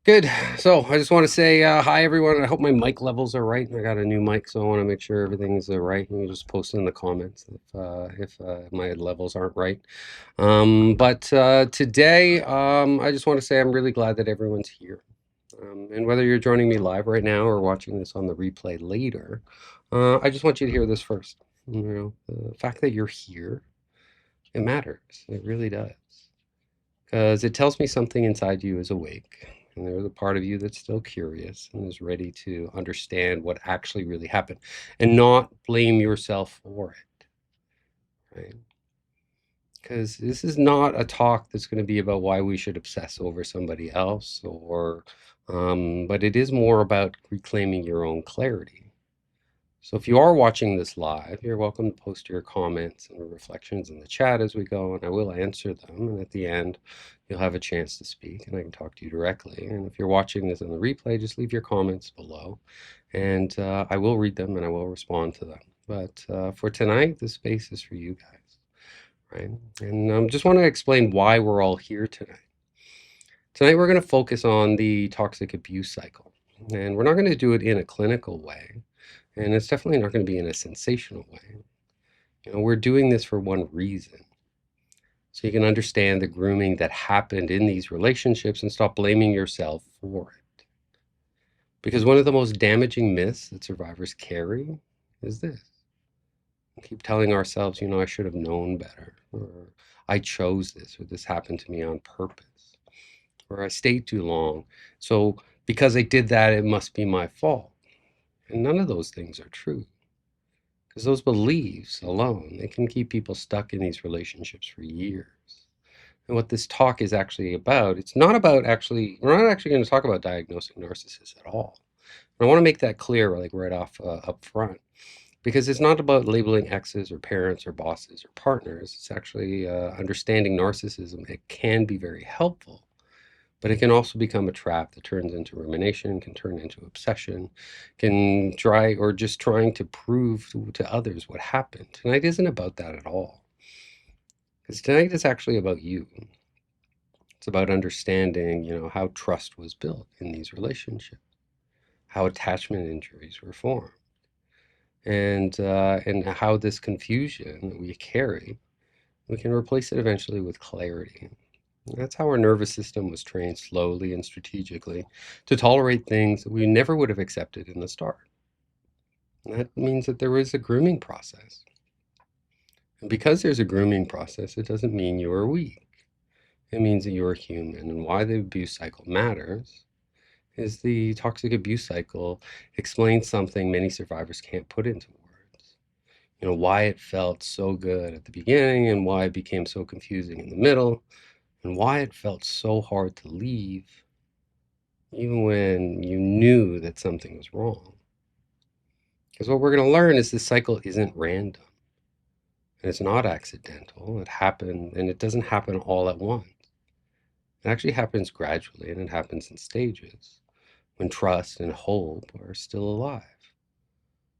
Good. So I just want to say hi, everyone. I hope my mic levels are right. I got a new mic, so I want to make sure everything's right. You can just post in the comments if my levels aren't right. But today, I just want to say I'm really glad that everyone's here. And whether you're joining me live right now or watching this on the replay later, I just want you to hear this first. The fact that you're here, it matters. It really does. Because it tells me something inside you is awake, and there's a part of you that's still curious and is ready to understand what actually really happened and not blame yourself for it, right? Because this is not a talk that's going to be about why we should obsess over somebody else but it is more about reclaiming your own clarity. So if you are watching this live, you're welcome to post your comments and reflections in the chat as we go, and I will answer them. And at the end, you'll have a chance to speak, and I can talk to you directly. And if you're watching this on the replay, just leave your comments below, and I will read them and I will respond to them. But for tonight, the space is for you guys, right? And just want to explain why we're all here tonight. Tonight, we're going to focus on the toxic abuse cycle, and we're not going to do it in a clinical way. And it's definitely not going to be in a sensational way. We're doing this for one reason. So you can understand the grooming that happened in these relationships and stop blaming yourself for it. Because one of the most damaging myths that survivors carry is this. We keep telling ourselves, I should have known better, or I chose this, or this happened to me on purpose, or I stayed too long. So because I did that, it must be my fault. And none of those things are true. Because those beliefs alone, they can keep people stuck in these relationships for years. And what this talk is actually about, we're not actually going to talk about diagnosing narcissists at all. And I want to make that clear, like right off up front, because it's not about labeling exes or parents or bosses or partners. It's actually understanding narcissism. It can be very helpful, but it can also become a trap that turns into rumination, can turn into obsession, can try or just trying to prove to others what happened. Tonight isn't about that at all. Because tonight is actually about you. It's about understanding, how trust was built in these relationships, how attachment injuries were formed, and how this confusion that we carry, we can replace it eventually with clarity. That's how our nervous system was trained slowly and strategically to tolerate things that we never would have accepted in the start. And that means that there is a grooming process. And because there's a grooming process, it doesn't mean you are weak. It means that you're human. And why the abuse cycle matters is the toxic abuse cycle explains something many survivors can't put into words. Why it felt so good at the beginning and why it became so confusing in the middle and why it felt so hard to leave even when you knew that something was wrong. Because what we're going to learn is this cycle isn't random and it's not accidental. It happened, and it doesn't happen all at once. It actually happens gradually, and it happens in stages when trust and hope are still alive.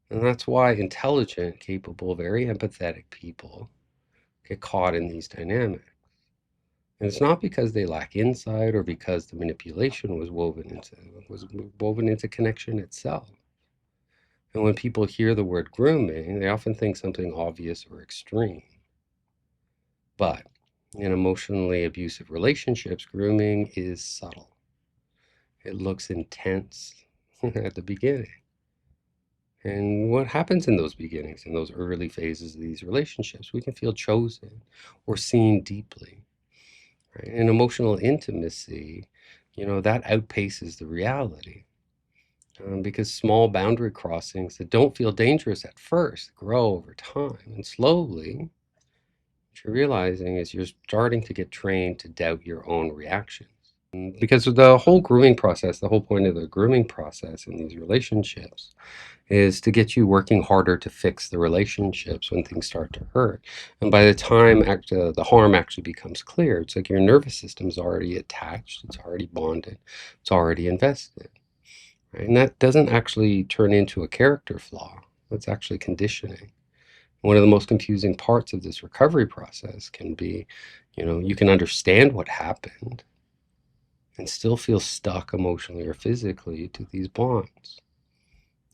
And that's why intelligent, capable, very empathetic people get caught in these dynamics. And it's not because they lack insight or because the manipulation was woven into connection itself. And when people hear the word grooming, they often think something obvious or extreme. But in emotionally abusive relationships, grooming is subtle. It looks intense at the beginning. And what happens in those beginnings, in those early phases of these relationships, we can feel chosen or seen deeply. Right? And emotional intimacy, that outpaces the reality. Because small boundary crossings that don't feel dangerous at first grow over time. And slowly, what you're realizing is you're starting to get trained to doubt your own reactions. Because the whole grooming process, the whole point of the grooming process in these relationships is to get you working harder to fix the relationships when things start to hurt. And by the time the harm actually becomes clear, it's like your nervous system is already attached, it's already bonded, it's already invested. Right? And that doesn't actually turn into a character flaw. That's actually conditioning. One of the most confusing parts of this recovery process can be, you can understand what happened, and still feel stuck emotionally or physically to these bonds.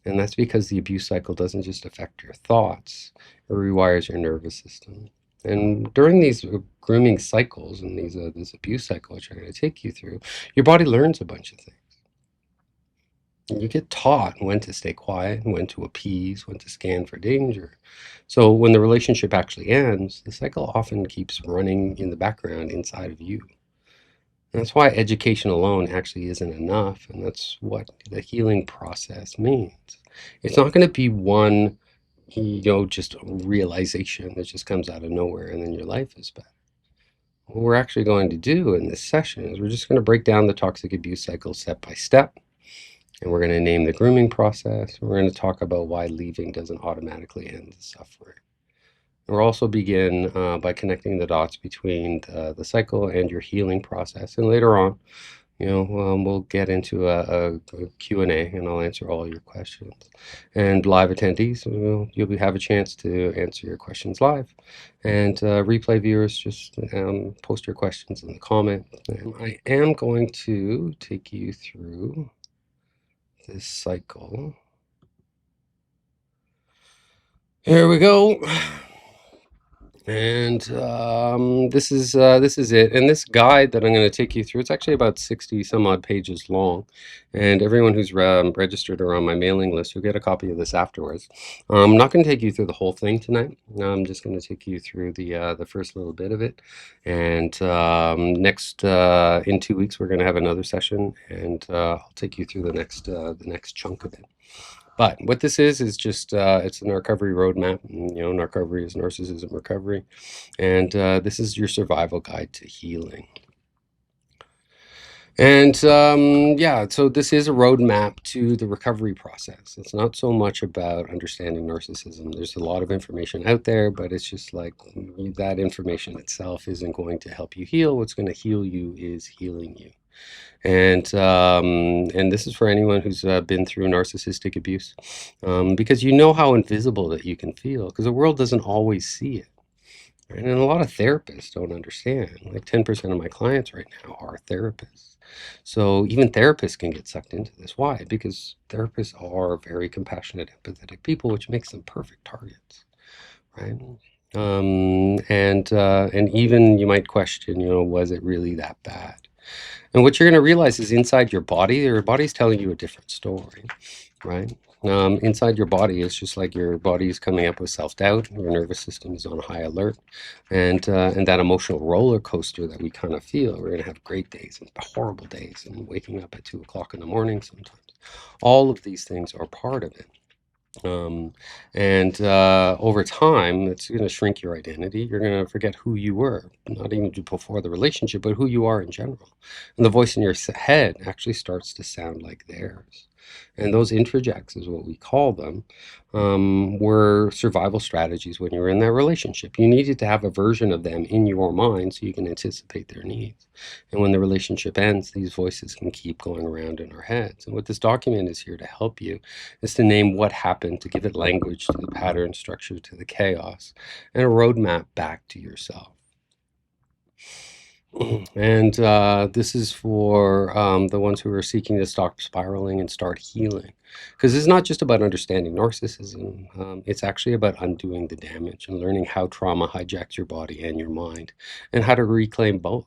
And that's because the abuse cycle doesn't just affect your thoughts, it rewires your nervous system. And during these grooming cycles and this abuse cycle, which I'm going to take you through, your body learns a bunch of things. And you get taught when to stay quiet, when to appease, when to scan for danger. So when the relationship actually ends, the cycle often keeps running in the background inside of you. And that's why education alone actually isn't enough. And that's what the healing process means. It's not going to be one, just realization that just comes out of nowhere and then your life is better. What we're actually going to do in this session is we're just going to break down the toxic abuse cycle step by step. And we're going to name the grooming process. We're going to talk about why leaving doesn't automatically end the suffering. We'll also begin by connecting the dots between the cycle and your healing process. And later on, we'll get into a Q&A, and I'll answer all your questions. And live attendees, you'll have a chance to answer your questions live. And replay viewers, just post your questions in the comment. And I am going to take you through this cycle. Here we go. And this is it. And this guide that I'm going to take you through, it's actually about 60 some odd pages long. And everyone who's registered or on my mailing list, you'll get a copy of this afterwards. I'm not going to take you through the whole thing tonight. I'm just going to take you through the first little bit of it. And next in 2 weeks, we're going to have another session, and I'll take you through the next chunk of it. But what this is just, it's a Narcovery roadmap. Narcovery is narcissism recovery. And this is your survival guide to healing. And yeah, so this is a roadmap to the recovery process. It's not so much about understanding narcissism. There's a lot of information out there, but it's just like that information itself isn't going to help you heal. What's going to heal you is healing you. And this is for anyone who's been through narcissistic abuse, because you know how invisible that you can feel, because the world doesn't always see it. Right? And a lot of therapists don't understand. Like 10% of my clients right now are therapists. So even therapists can get sucked into this. Why? Because therapists are very compassionate, empathetic people, which makes them perfect targets, right? And even you might question, was it really that bad? And what you're going to realize is inside your body's telling you a different story, right? Inside your body, it's just like your body is coming up with self-doubt. Your nervous system is on high alert, and that emotional roller coaster that we kind of feel. We're going to have great days and horrible days, and waking up at 2 o'clock in the morning sometimes. All of these things are part of it. Over time, it's going to shrink your identity. You're going to forget who you were, not even before the relationship, but who you are in general. And the voice in your head actually starts to sound like theirs. And those introjects is what we call them, were survival strategies when you were in that relationship. You needed to have a version of them in your mind so you can anticipate their needs. And when the relationship ends, these voices can keep going around in our heads. And what this document is here to help you is to name what happened, to give it language to the pattern, structure to the chaos, and a roadmap back to yourself. And this is for the ones who are seeking to stop spiraling and start healing. Because it's not just about understanding narcissism. It's actually about undoing the damage and learning how trauma hijacks your body and your mind, and how to reclaim both.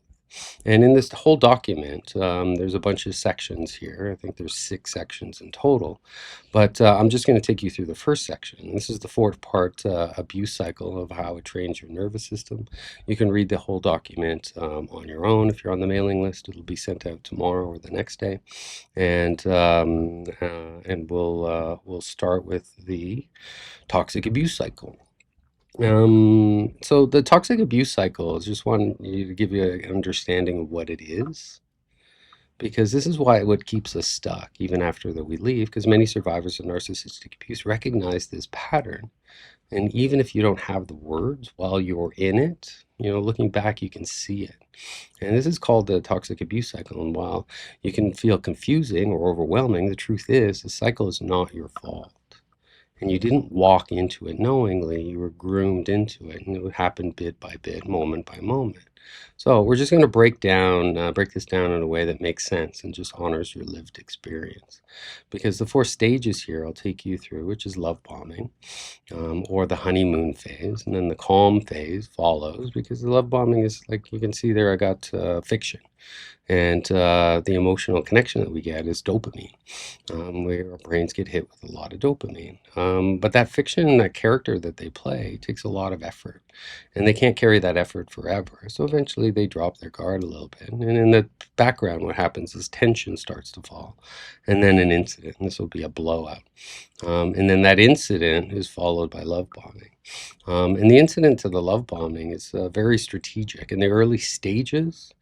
And in this whole document, there's a bunch of sections here. I think there's 6 sections in total. But I'm just going to take you through the first section. This is the 4th-part abuse cycle of how it trains your nervous system. You can read the whole document on your own. If you're on the mailing list, it'll be sent out tomorrow or the next day. And we'll start with the toxic abuse cycle. So the toxic abuse cycle is just want you to give you an understanding of what it is, because this is what keeps us stuck even after that we leave, because many survivors of narcissistic abuse recognize this pattern. And even if you don't have the words while you're in it, looking back, you can see it. And this is called the toxic abuse cycle. And while you can feel confusing or overwhelming, the truth is the cycle is not your fault. And you didn't walk into it knowingly, you were groomed into it, and it would happen bit by bit, moment by moment. So we're just going to break this down in a way that makes sense and just honors your lived experience. Because the 4 stages here I'll take you through, which is love bombing, or the honeymoon phase, and then the calm phase follows. Because the love bombing is, like you can see there, I got fiction, and the emotional connection that we get is dopamine, where our brains get hit with a lot of dopamine. But that fiction, that character that they play, takes a lot of effort, and they can't carry that effort forever. So eventually they drop their guard a little bit. And in the background, what happens is tension starts to fall, and then an incident. And this will be a blowout. And then that incident is followed by love bombing. And the incident to the love bombing is very strategic. In the early stages,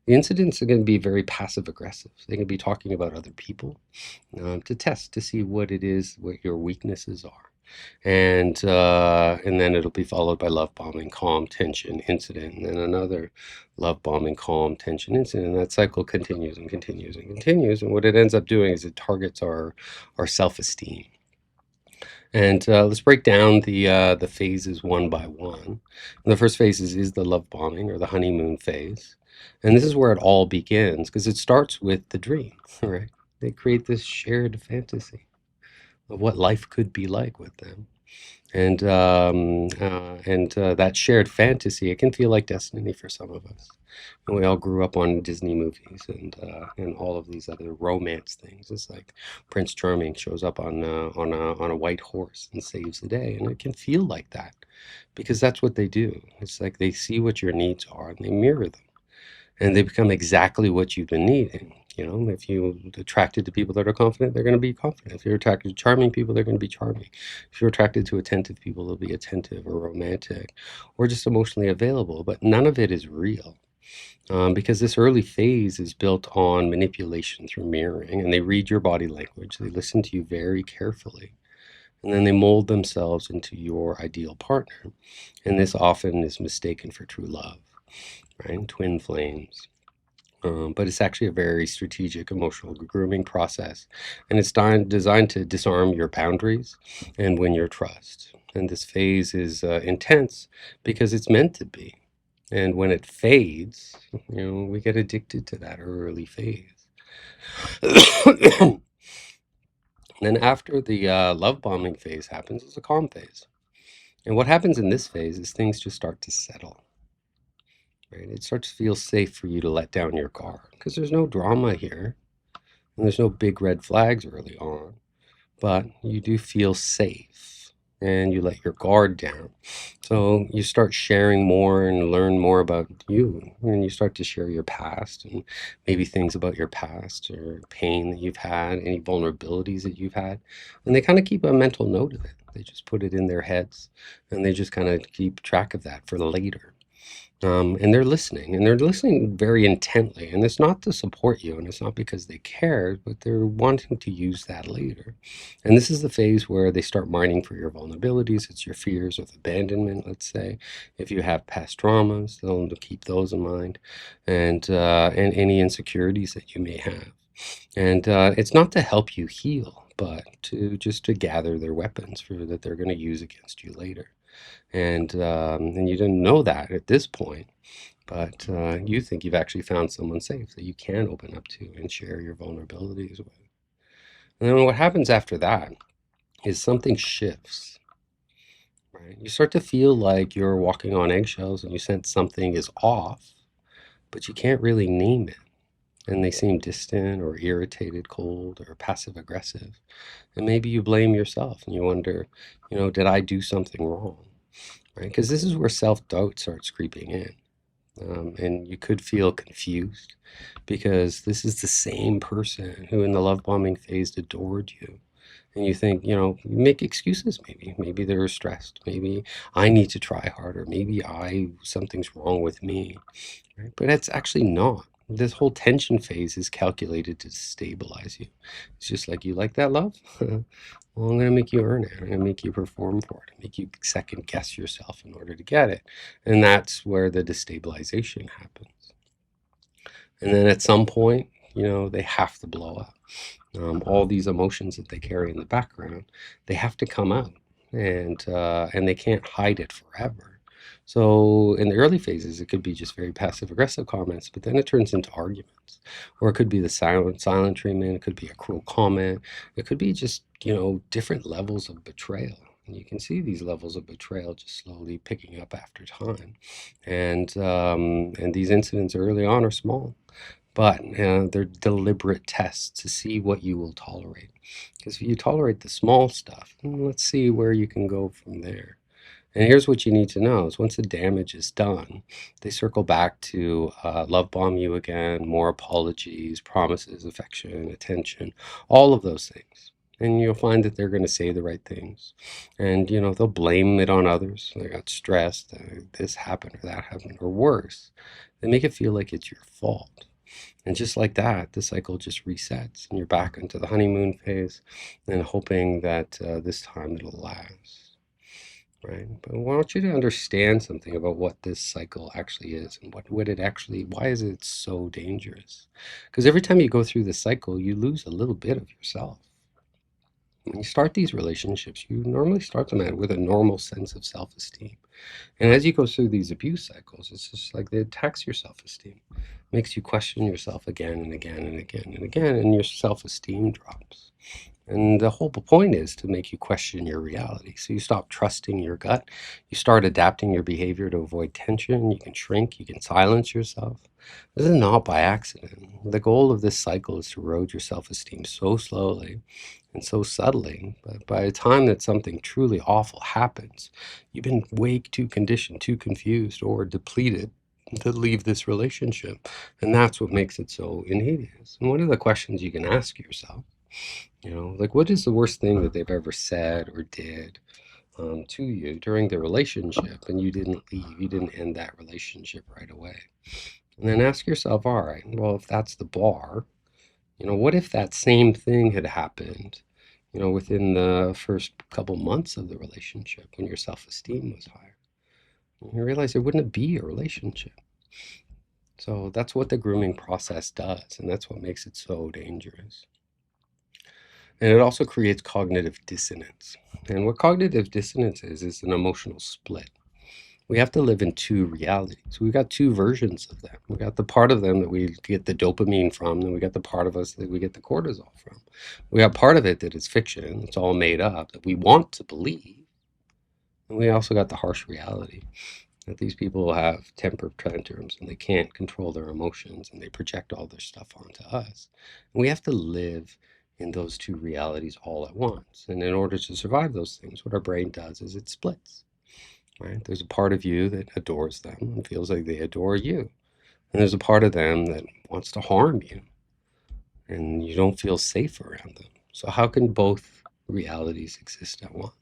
the incidents are going to be very passive aggressive. They can be talking about other people, to test to see what it is, what your weaknesses are. And then it'll be followed by love bombing, calm, tension, incident, and then another love bombing, calm, tension, incident. And that cycle continues and continues and continues. And what it ends up doing is it targets our self-esteem. And let's break down the phases one by one. And the first phase is the love bombing or the honeymoon phase. And this is where it all begins, because it starts with the dream, right? They create this shared fantasy of what life could be like with them. And that shared fantasy, it can feel like destiny for some of us. And we all grew up on Disney movies and all of these other romance things. It's like Prince Charming shows up on a white horse and saves the day, and it can feel like that because that's what they do. It's like they see what your needs are and they mirror them, and they become exactly what you've been needing. You know, if you're attracted to people that are confident, they're going to be confident. If you're attracted to charming people, they're going to be charming. If you're attracted to attentive people, they'll be attentive or romantic or just emotionally available. But none of it is real, because this early phase is built on manipulation through mirroring, and they read your body language. They listen to you very carefully, and then they mold themselves into your ideal partner. And this often is mistaken for true love, right? Twin flames. But it's actually a very strategic emotional grooming process, and it's designed to disarm your boundaries and win your trust. And this phase is intense because it's meant to be. And when it fades, we get addicted to that early phase. Then after the love bombing phase happens is a calm phase. And what happens in this phase is things just start to settle. Right? It starts to feel safe for you to let down your guard because there's no drama here and there's no big red flags early on, but you do feel safe and you let your guard down. So you start sharing more and learn more about you, and you start to share your past and maybe things about your past or pain that you've had, any vulnerabilities that you've had. And they kind of keep a mental note of it. They just put it in their heads and they just kind of keep track of that for later. And they're listening very intently. And it's not to support you, and it's not because they care, but they're wanting to use that later. And this is the phase where they start mining for your vulnerabilities. It's your fears of abandonment, let's say. If you have past traumas, they'll keep those in mind, and any insecurities that you may have. And it's not to help you heal, but to gather their weapons for that they're going to use against you later. And you didn't know that at this point, but you think you've actually found someone safe that you can open up to and share your vulnerabilities with. And then what happens after that is something shifts, right? You start to feel like you're walking on eggshells and you sense something is off, but you can't really name it. And they seem distant or irritated, cold, or passive aggressive. And maybe you blame yourself and you wonder, did I do something wrong? Right? Because this is where self-doubt starts creeping in. And you could feel confused because this is the same person who in the love bombing phase adored you. And you think, you make excuses maybe. Maybe they're stressed. Maybe I need to try harder. Maybe something's wrong with me. Right? But it's actually not. This whole tension phase is calculated to stabilize you. It's just like, you like that love? Well, I'm going to make you earn it. I'm going to make you perform for it, make you second guess yourself in order to get it. And that's where the destabilization happens. And then at some point, they have to blow up. All these emotions that they carry in the background, they have to come out, and they can't hide it forever. So in the early phases, it could be just very passive aggressive comments, but then it turns into arguments. Or it could be the silent treatment, it could be a cruel comment, it could be just, different levels of betrayal. And you can see these levels of betrayal just slowly picking up after time. And these incidents early on are small, but they're deliberate tests to see what you will tolerate. Because if you tolerate the small stuff, let's see where you can go from there. And here's what you need to know is once the damage is done, they circle back to love bomb you again, more apologies, promises, affection, attention, all of those things. And you'll find that they're going to say the right things. And, they'll blame it on others. They got stressed, this happened or that happened, or worse. They make it feel like it's your fault. And just like that, the cycle just resets and you're back into the honeymoon phase and hoping that this time it'll last. Right. But I want you to understand something about what this cycle actually is and what it actually, why is it so dangerous? Because every time you go through the cycle, you lose a little bit of yourself. When you start these relationships, you normally start them out with a normal sense of self-esteem. And as you go through these abuse cycles, it's just like they attacks your self-esteem, makes you question yourself again and again and again and again, and your self-esteem drops. And the whole point is to make you question your reality. So you stop trusting your gut. You start adapting your behavior to avoid tension. You can shrink. You can silence yourself. This is not by accident. The goal of this cycle is to erode your self-esteem so slowly and so subtly. But by the time that something truly awful happens, you've been way too conditioned, too confused, or depleted to leave this relationship. And that's what makes it so inhidious. And one of the questions you can ask yourself, like what is the worst thing that they've ever said or did to you during the relationship and you didn't leave, you didn't end that relationship right away? And then ask yourself, all right, well, if that's the bar, what if that same thing had happened, within the first couple months of the relationship when your self-esteem was higher? You realize it wouldn't be a relationship. So that's what the grooming process does, and that's what makes it so dangerous. And it also creates cognitive dissonance. And what cognitive dissonance is an emotional split. We have to live in two realities. We've got two versions of them. We got the part of them that we get the dopamine from, and we got the part of us that we get the cortisol from. We got part of it that is fiction, it's all made up, that we want to believe. And we also got the harsh reality that these people have temper tantrums and they can't control their emotions and they project all their stuff onto us. And we have to live in those two realities all at once. And in order to survive those things, what our brain does is it splits. Right? There's a part of you that adores them and feels like they adore you. And there's a part of them that wants to harm you and you don't feel safe around them. So how can both realities exist at once?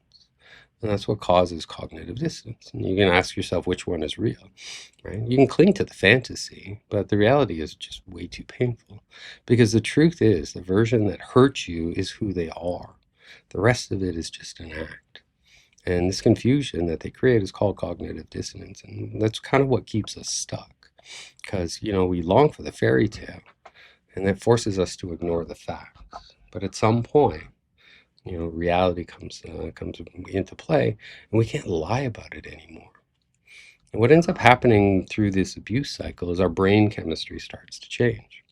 And that's what causes cognitive dissonance. And you can ask yourself which one is real, right? You can cling to the fantasy, but the reality is just way too painful. Because the truth is, the version that hurts you is who they are. The rest of it is just an act. And this confusion that they create is called cognitive dissonance. And that's kind of what keeps us stuck. Because, we long for the fairy tale, and that forces us to ignore the facts. But at some point, reality comes into play, and we can't lie about it anymore. And what ends up happening through this abuse cycle is our brain chemistry starts to change.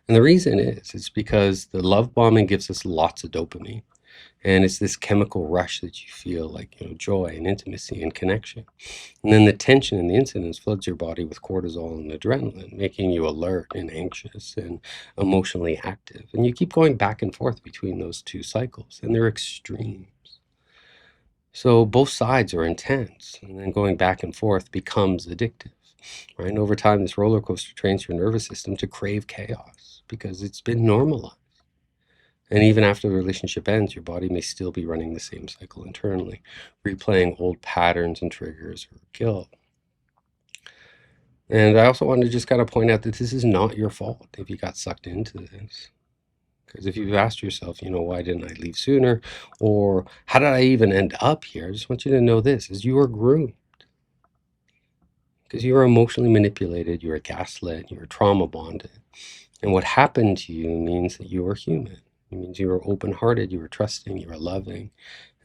And the reason is, it's because the love bombing gives us lots of dopamine. And it's this chemical rush that you feel like, joy and intimacy and connection. And then the tension in the incidents floods your body with cortisol and adrenaline, making you alert and anxious and emotionally active. And you keep going back and forth between those two cycles, and they're extremes. So both sides are intense, and then going back and forth becomes addictive. Right? And over time, this roller coaster trains your nervous system to crave chaos because it's been normalized. And even after the relationship ends, your body may still be running the same cycle internally, replaying old patterns and triggers or guilt. And I also wanted to just kind of point out that this is not your fault if you got sucked into this. Because if you've asked yourself, why didn't I leave sooner? Or how did I even end up here? I just want you to know this, is you were groomed. Because you were emotionally manipulated, you were gaslit, you were trauma bonded. And what happened to you means that you were human. It means you were open-hearted, you were trusting, you were loving,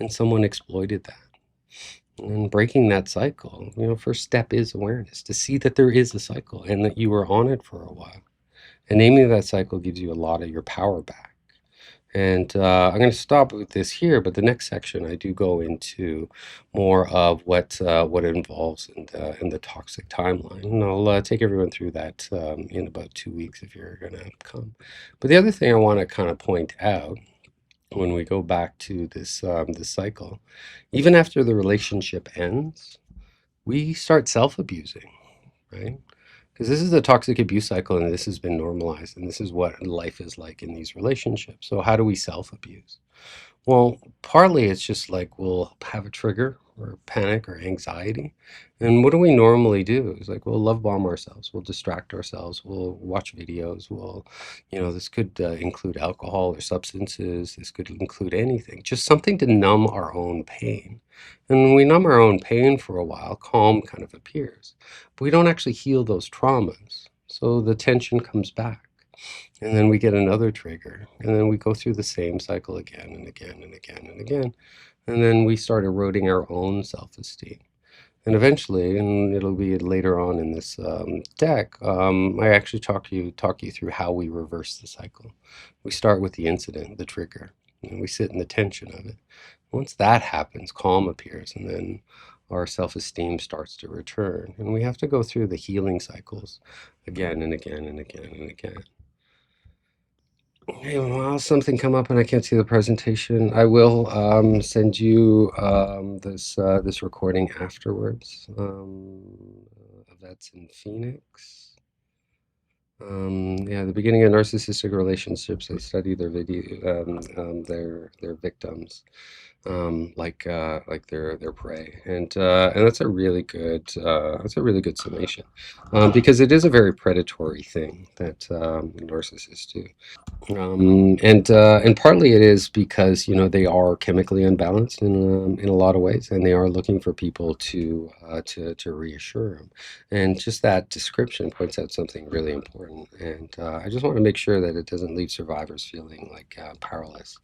and someone exploited that. and breaking that cycle. First step is awareness, to see that there is a cycle and that you were on it for a while. And naming that cycle gives you a lot of your power back. And I'm going to stop with this here, but the next section I do go into more of what it involves in the toxic timeline, and I'll take everyone through that in about 2 weeks if you're going to come. But the other thing I want to kind of point out when we go back to this cycle, even after the relationship ends, we start self-abusing, right? Because this is a toxic abuse cycle, and this has been normalized, and this is what life is like in these relationships. So how do we self-abuse? Well, partly it's just like we'll have a trigger or panic or anxiety. And what do we normally do? It's like we'll love bomb ourselves, we'll distract ourselves, we'll watch videos, this could include alcohol or substances, this could include anything, just something to numb our own pain. And when we numb our own pain for a while, calm kind of appears. But we don't actually heal those traumas. So the tension comes back. And then we get another trigger, and then we go through the same cycle again and again and again and again. And then we start eroding our own self-esteem. And eventually, and it'll be later on in this deck, I actually talk you through how we reverse the cycle. We start with the incident, the trigger, and we sit in the tension of it. Once that happens, calm appears, and then our self-esteem starts to return. And we have to go through the healing cycles again and again and again and again. Hey, well, something come up and I can't see the presentation. I will send you this recording afterwards. That's in Phoenix. Yeah, the beginning of narcissistic relationships. They study their their victims, like their prey, and that's a really good summation, because it is a very predatory thing that narcissists do. And partly it is because they are chemically unbalanced in a lot of ways, and they are looking for people to reassure them. And just that description points out something really important. And I just want to make sure that it doesn't leave survivors feeling like powerless,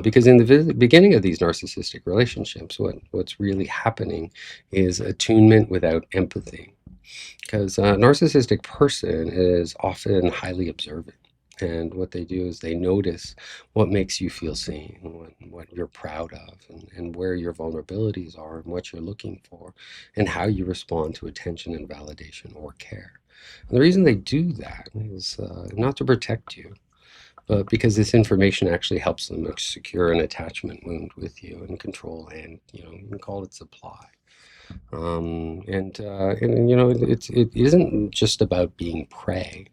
because in the beginning of these narcissistic relationships, what's really happening is attunement without empathy. Because a narcissistic person is often highly observant. And what they do is they notice what makes you feel seen, what you're proud of, and where your vulnerabilities are, and what you're looking for, and how you respond to attention and validation or care. And the reason they do that is not to protect you, but because this information actually helps them secure an attachment wound with you and control, and you can call it supply. It isn't just about being prey.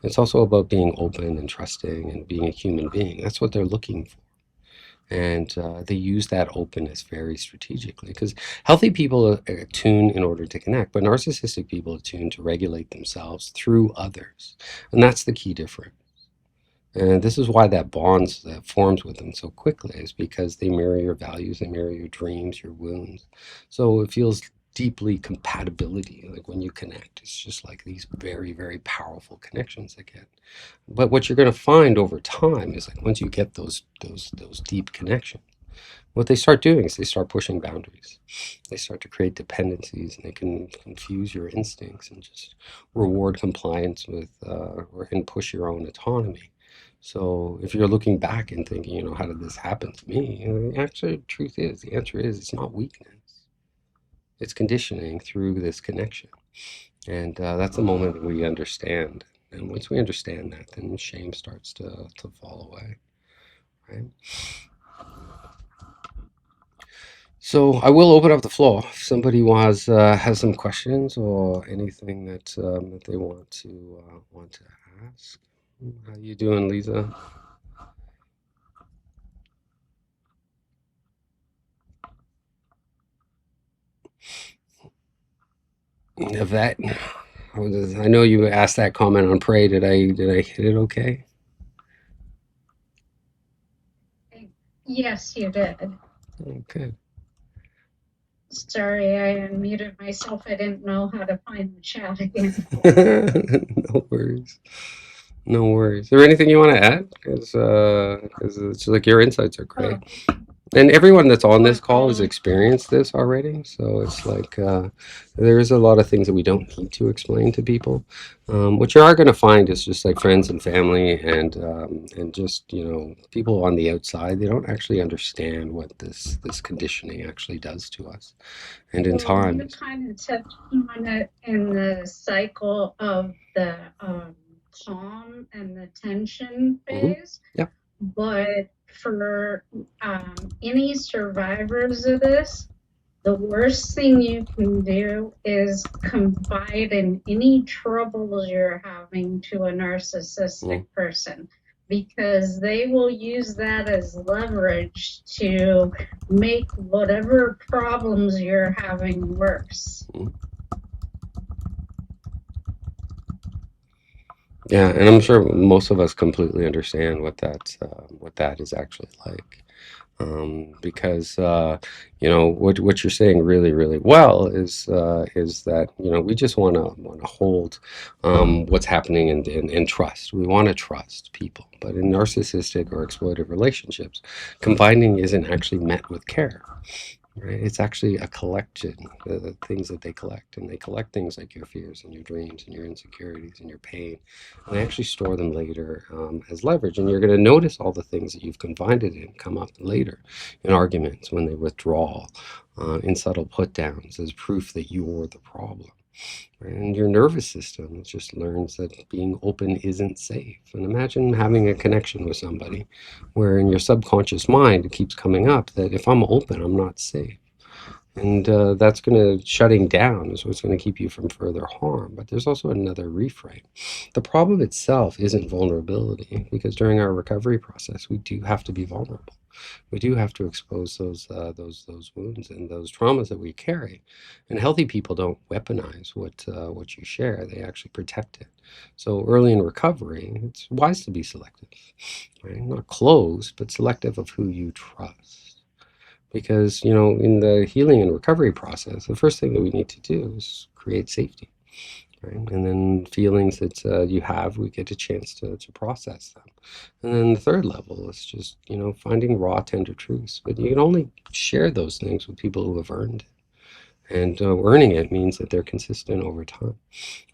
It's also about being open and trusting and being a human being. That's what they're looking for. And they use that openness very strategically, because healthy people attune in order to connect, but narcissistic people attune to regulate themselves through others. And that's the key difference. And this is why that bonds that forms with them so quickly, is because they mirror your values, they mirror your dreams, your wounds. So it feels deeply compatibility. Like when you connect, it's just like these very, very powerful connections again. But what you're going to find over time is, like, once you get those deep connections, what they start doing is they start pushing boundaries. They start to create dependencies, and they can confuse your instincts and just reward compliance and push your own autonomy. So if you're looking back and thinking, how did this happen to me? The answer is it's not weakness. It's conditioning through this connection. And that's the moment that we understand. And once we understand that, then shame starts to fall away, right? So I will open up the floor. If somebody has some questions or anything that they want to ask. How you doing, Lisa? Yvette, I know you asked that comment on Prey. Did I hit it okay? Yes, you did. Okay. Sorry, I unmuted myself. I didn't know how to find the chat again. No worries. No worries. Is there anything you want to add? Because it's like your insights are great. And everyone that's on this what call has all, experienced this already. So it's like there is a lot of things that we don't need to explain to people. What you are going to find is just like friends and family and just people on the outside. They don't actually understand what this conditioning actually does to us. And in well, time, you kind of touched on it in the cycle of the calm and the tension hmm phase. yeah. But for any survivors of this, the worst thing you can do is confide in any troubles you're having to a narcissistic mm person because they will use that as leverage to make whatever problems you're having worse. mm. Yeah, and I'm sure most of us completely understand what that is actually like. Because what you're saying really well is that we just want to hold what's happening in trust. We want to trust people, but in narcissistic or exploitive relationships, confiding isn't actually met with care. Right? It's actually a collection, the things that they collect, and they collect things like your fears and your dreams and your insecurities and your pain, and they actually store them later as leverage. And you're going to notice all the things that you've confided in come up later in arguments when they withdraw, in subtle put downs as proof that you're the problem. And your nervous system just learns that being open isn't safe. And imagine having a connection with somebody where in your subconscious mind it keeps coming up that if I'm open, I'm not safe. And that's going to shutting down is what's going to keep you from further harm. But there's also another reframe. The problem itself isn't vulnerability because during our recovery process, we do have to be vulnerable. We do have to expose those wounds and those traumas that we carry. And healthy people don't weaponize what you share; they actually protect it. So early in recovery, it's wise to be selective, right? Not closed, but selective of who you trust. Because in the healing and recovery process, the first thing that we need to do is create safety, right? And then feelings that you have, we get a chance to process them. And then the third level is just, finding raw, tender truths. But you can only share those things with people who have earned it. And earning it means that they're consistent over time,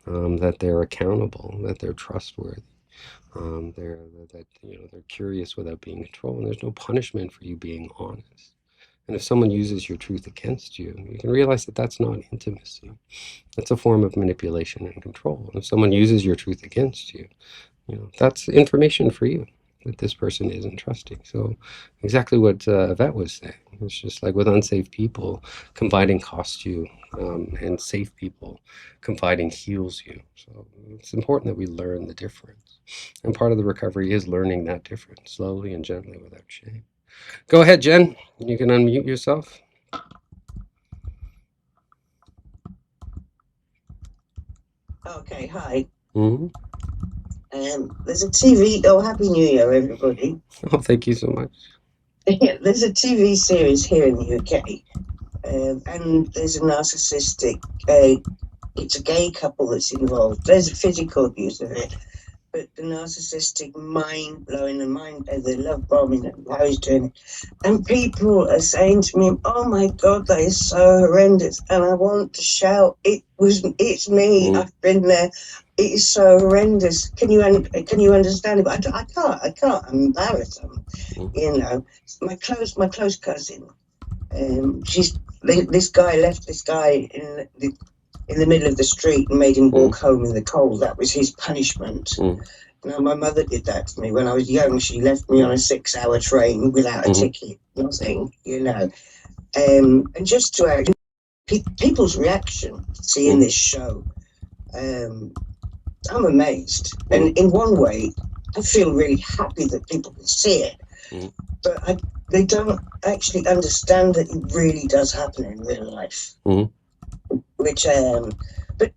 that they're accountable, that they're trustworthy. They're that they're curious without being controlled, and there's no punishment for you being honest. And if someone uses your truth against you, you can realize that that's not intimacy. That's a form of manipulation and control. And if someone uses your truth against you, that's information for you that this person isn't trusting. So exactly what Yvette was saying. It's just like with unsafe people, confiding costs you, and safe people, confiding heals you. So it's important that we learn the difference. And part of the recovery is learning that difference slowly and gently without shame. Go ahead, Jen. You can unmute yourself. Okay, hi. Mm-hmm. There's a TV. Oh, Happy New Year, everybody. Oh, thank you so much. There's a TV series here in the UK, and there's a narcissistic. It's a gay couple that's involved. There's a physical abuse of it, but the narcissistic mind blowing and the love bombing and how he's doing it. And people are saying to me, "Oh my God, that is so horrendous!" And I want to shout, "It's me. I've been there. It is so horrendous. Can you understand it?" But I can't. I'm embarrassed. My close cousin. This guy left this guy in the middle of the street and made him walk home in the cold. That was his punishment. Now, my mother did that to me when I was young. She left me on a 6-hour train without a ticket, nothing, And just to actually, people's reaction seeing this show, I'm amazed. And in one way, I feel really happy that people can see it. But they don't actually understand that it really does happen in real life. Which, but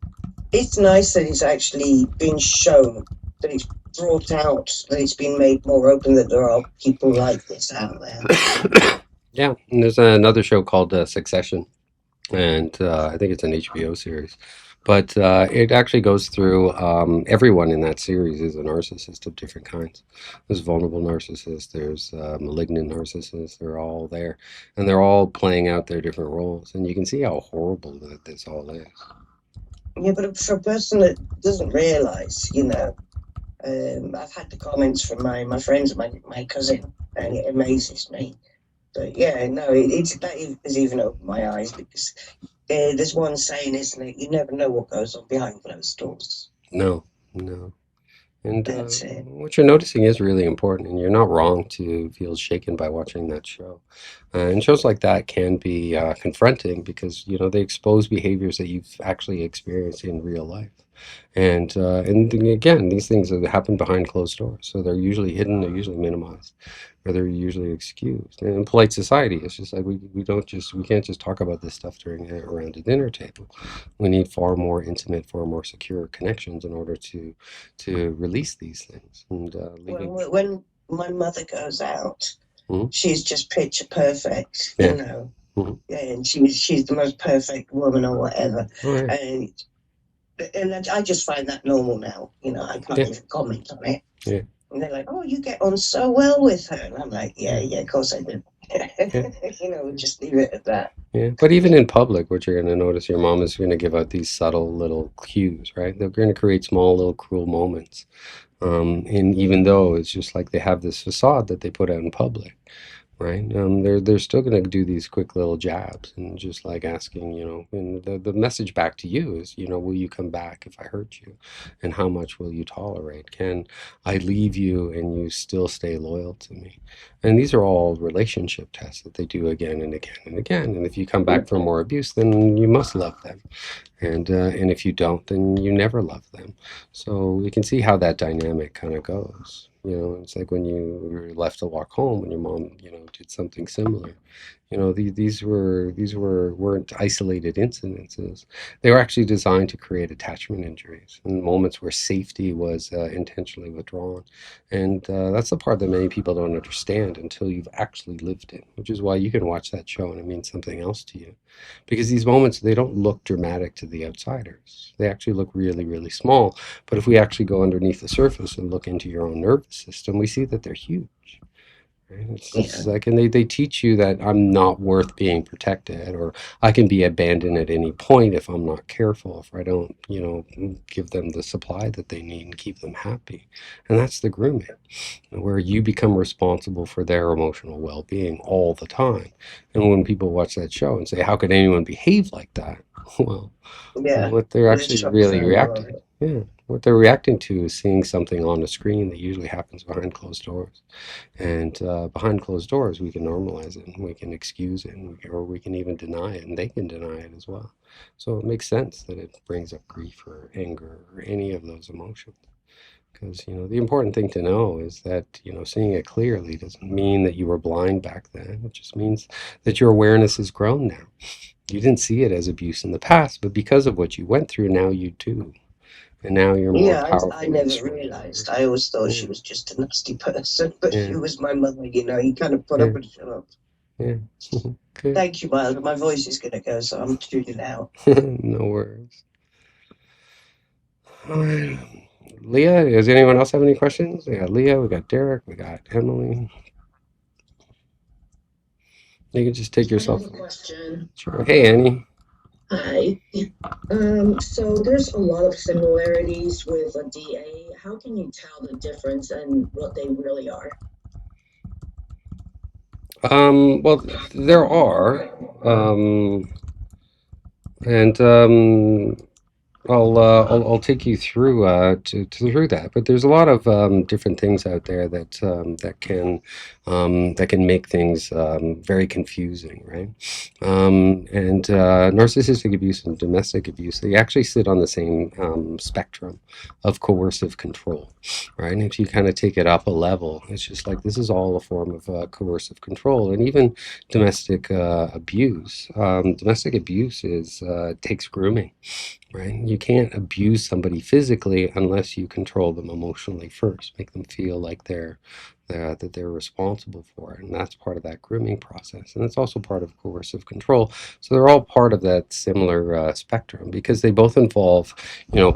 it's nice that it's actually been shown, that it's brought out, that it's been made more open, that there are people like this out there. Yeah, and there's another show called Succession, and I think it's an HBO series But it actually goes through everyone in that series is a narcissist of different kinds. There's vulnerable narcissists, there's malignant narcissists, they're all there. And they're all playing out their different roles. And you can see how horrible that this all is. Yeah, but for a person that doesn't realise, I've had the comments from my friends, my cousin, and it amazes me. But yeah, no, that has even opened my eyes, because there's one saying, isn't it? You never know what goes on behind closed doors. No, no. And That's it. what you're noticing is really important, and you're not wrong to feel shaken by watching that show. And shows like that can be confronting because they expose behaviors that you've actually experienced in real life. And again, these things happen behind closed doors, so they're usually hidden, they're usually minimized, or they're usually excused. And in polite society, it's just like we can't just talk about this stuff around a dinner table. We need far more intimate, far more secure connections in order to release these things. And Well, when my mother goes out, Mhm. she's just picture perfect, Yeah. Mhm. Yeah, and she's the most perfect woman or whatever. Oh, yeah. And I just find that normal now. I can't Yeah. even comment on it. Yeah. And they're like, "Oh, you get on so well with her," and I'm like, "Yeah, of course I do." Yeah. Just leave it at that. Yeah, but even in public, what you're going to notice, your mom is going to give out these subtle little cues, right? They're going to create small little cruel moments. And even though it's just like they have this facade that they put out in public, right? They're still going to do these quick little jabs and just like asking, and the message back to you is, will you come back if I hurt you? And how much will you tolerate? Can I leave you and you still stay loyal to me? And these are all relationship tests that they do again and again and again. And if you come back for more abuse, then you must love them. And if you don't, then you never love them. So you can see how that dynamic kind of goes. It's like when you were left to walk home when your mom, did something similar. These weren't isolated incidences. They were actually designed to create attachment injuries and moments where safety was intentionally withdrawn. And that's the part that many people don't understand until you've actually lived it, which is why you can watch that show and it means something else to you. Because these moments, they don't look dramatic to the outsiders. They actually look really, really small. But if we actually go underneath the surface and look into your own nervous system, we see that they're huge. Right? It's Yeah. like, and they teach you that I'm not worth being protected, or I can be abandoned at any point if I'm not careful, if I don't, give them the supply that they need and keep them happy. And that's the grooming, where you become responsible for their emotional well-being all the time. And when people watch that show and say, "How could anyone behave like that?" Well, Yeah. what they're The actually shock really value of reacting, it. yeah, what they're reacting to is seeing something on a screen that usually happens behind closed doors. And behind closed doors, we can normalize it, and we can excuse it, or we can even deny it, and they can deny it as well. So it makes sense that it brings up grief or anger or any of those emotions. Because, the important thing to know is that, seeing it clearly doesn't mean that you were blind back then. It just means that your awareness has grown now. You didn't see it as abuse in the past, but because of what you went through, now you do. And now you're more Yeah, I powerful and never stronger. realised. I always thought Yeah, she was just a nasty person, but yeah, she was my mother. You kind of put yeah, up and shut up. yeah. Good. Thank you, Miles. My voice is going to go, so I'm tuning out. No worries. All right. Leah, does anyone else have any questions? We got Leah, we got Derek, we got Emily. You can just take I yourself. have a question. Sure. Hey, Annie. Hi. So there's a lot of similarities with a DA. How can you tell the difference and what they really are? Well, there are. And I'll take you through through that. But there's a lot of different things out there that can make things very confusing, right? And narcissistic abuse and domestic abuse, they actually sit on the same spectrum of coercive control, right? And if you kind of take it up a level, it's just like this is all a form of coercive control, and even domestic abuse. Domestic abuse is takes grooming. right? You can't abuse somebody physically unless you control them emotionally first, make them feel like that they're responsible for it, and that's part of that grooming process, and it's also part of coercive control. So they're all part of that similar spectrum because they both involve,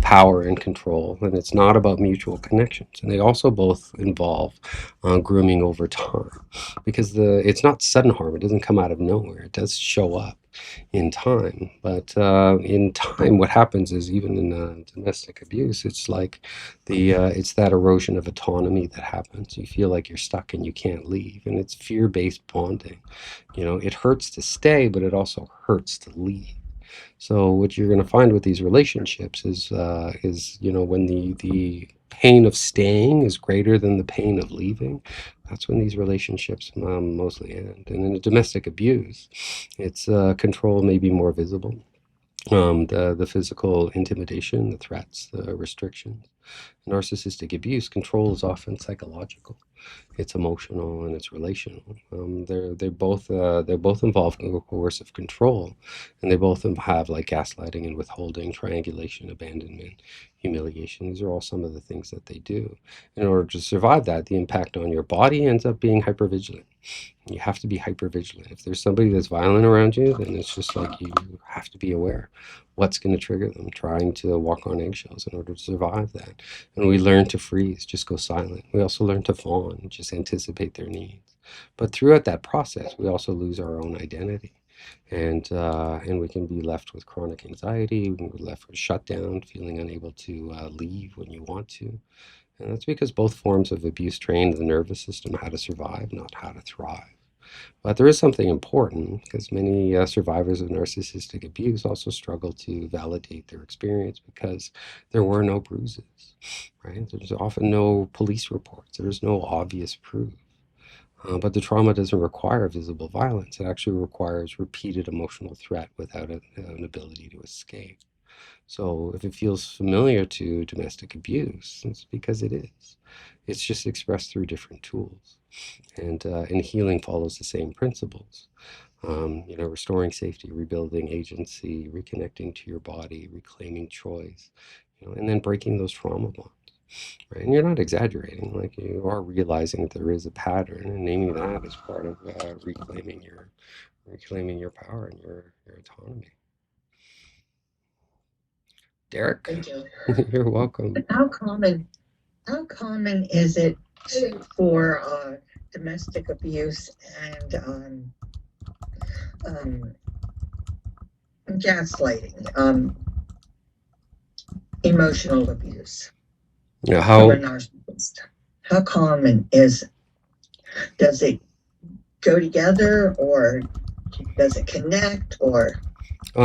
power and control, and it's not about mutual connections. And they also both involve grooming over time because it's not sudden harm; it doesn't come out of nowhere. It does show up in time. But in time, what happens is even in domestic abuse, it's like it's that erosion of autonomy that happens. You feel like you're stuck and you can't leave, and it's fear-based bonding. It hurts to stay, but it also hurts to leave. So what you're going to find with these relationships is when the pain of staying is greater than the pain of leaving. That's when these relationships mostly end. And in a domestic abuse, it's control may be more visible. The physical intimidation, the threats, the restrictions. Narcissistic abuse control is often psychological. It's emotional and it's relational. They're both involved in coercive control, and they both have like gaslighting and withholding, triangulation, abandonment, humiliation. These are all some of the things that they do. In order to survive that, the impact on your body ends up being hypervigilant. You have to be hyper vigilant. If there's somebody that's violent around you, then it's just like you have to be aware what's going to trigger them, trying to walk on eggshells in order to survive that. And we learn to freeze, just go silent. We also learn to fawn, just anticipate their needs. But throughout that process, we also lose our own identity. And we can be left with chronic anxiety. We can be left with shutdown, feeling unable to leave when you want to. And that's because both forms of abuse train the nervous system how to survive, not how to thrive. But there is something important because many survivors of narcissistic abuse also struggle to validate their experience because there were no bruises, right? There's often no police reports, there's no obvious proof. But the trauma doesn't require visible violence. It actually requires repeated emotional threat without an ability to escape. So if it feels familiar to domestic abuse, it's because it is. It's just expressed through different tools. And healing follows the same principles. Restoring safety, rebuilding agency, reconnecting to your body, reclaiming choice, and then breaking those trauma bonds. Right? And you're not exaggerating, like you are realizing that there is a pattern, and naming that is part of reclaiming your power and your autonomy. Derek, Thank you. you're welcome. How common is it for domestic abuse and gaslighting, emotional abuse Yeah, from a how narcissist? How common is it? Does it go together, or does it connect, or a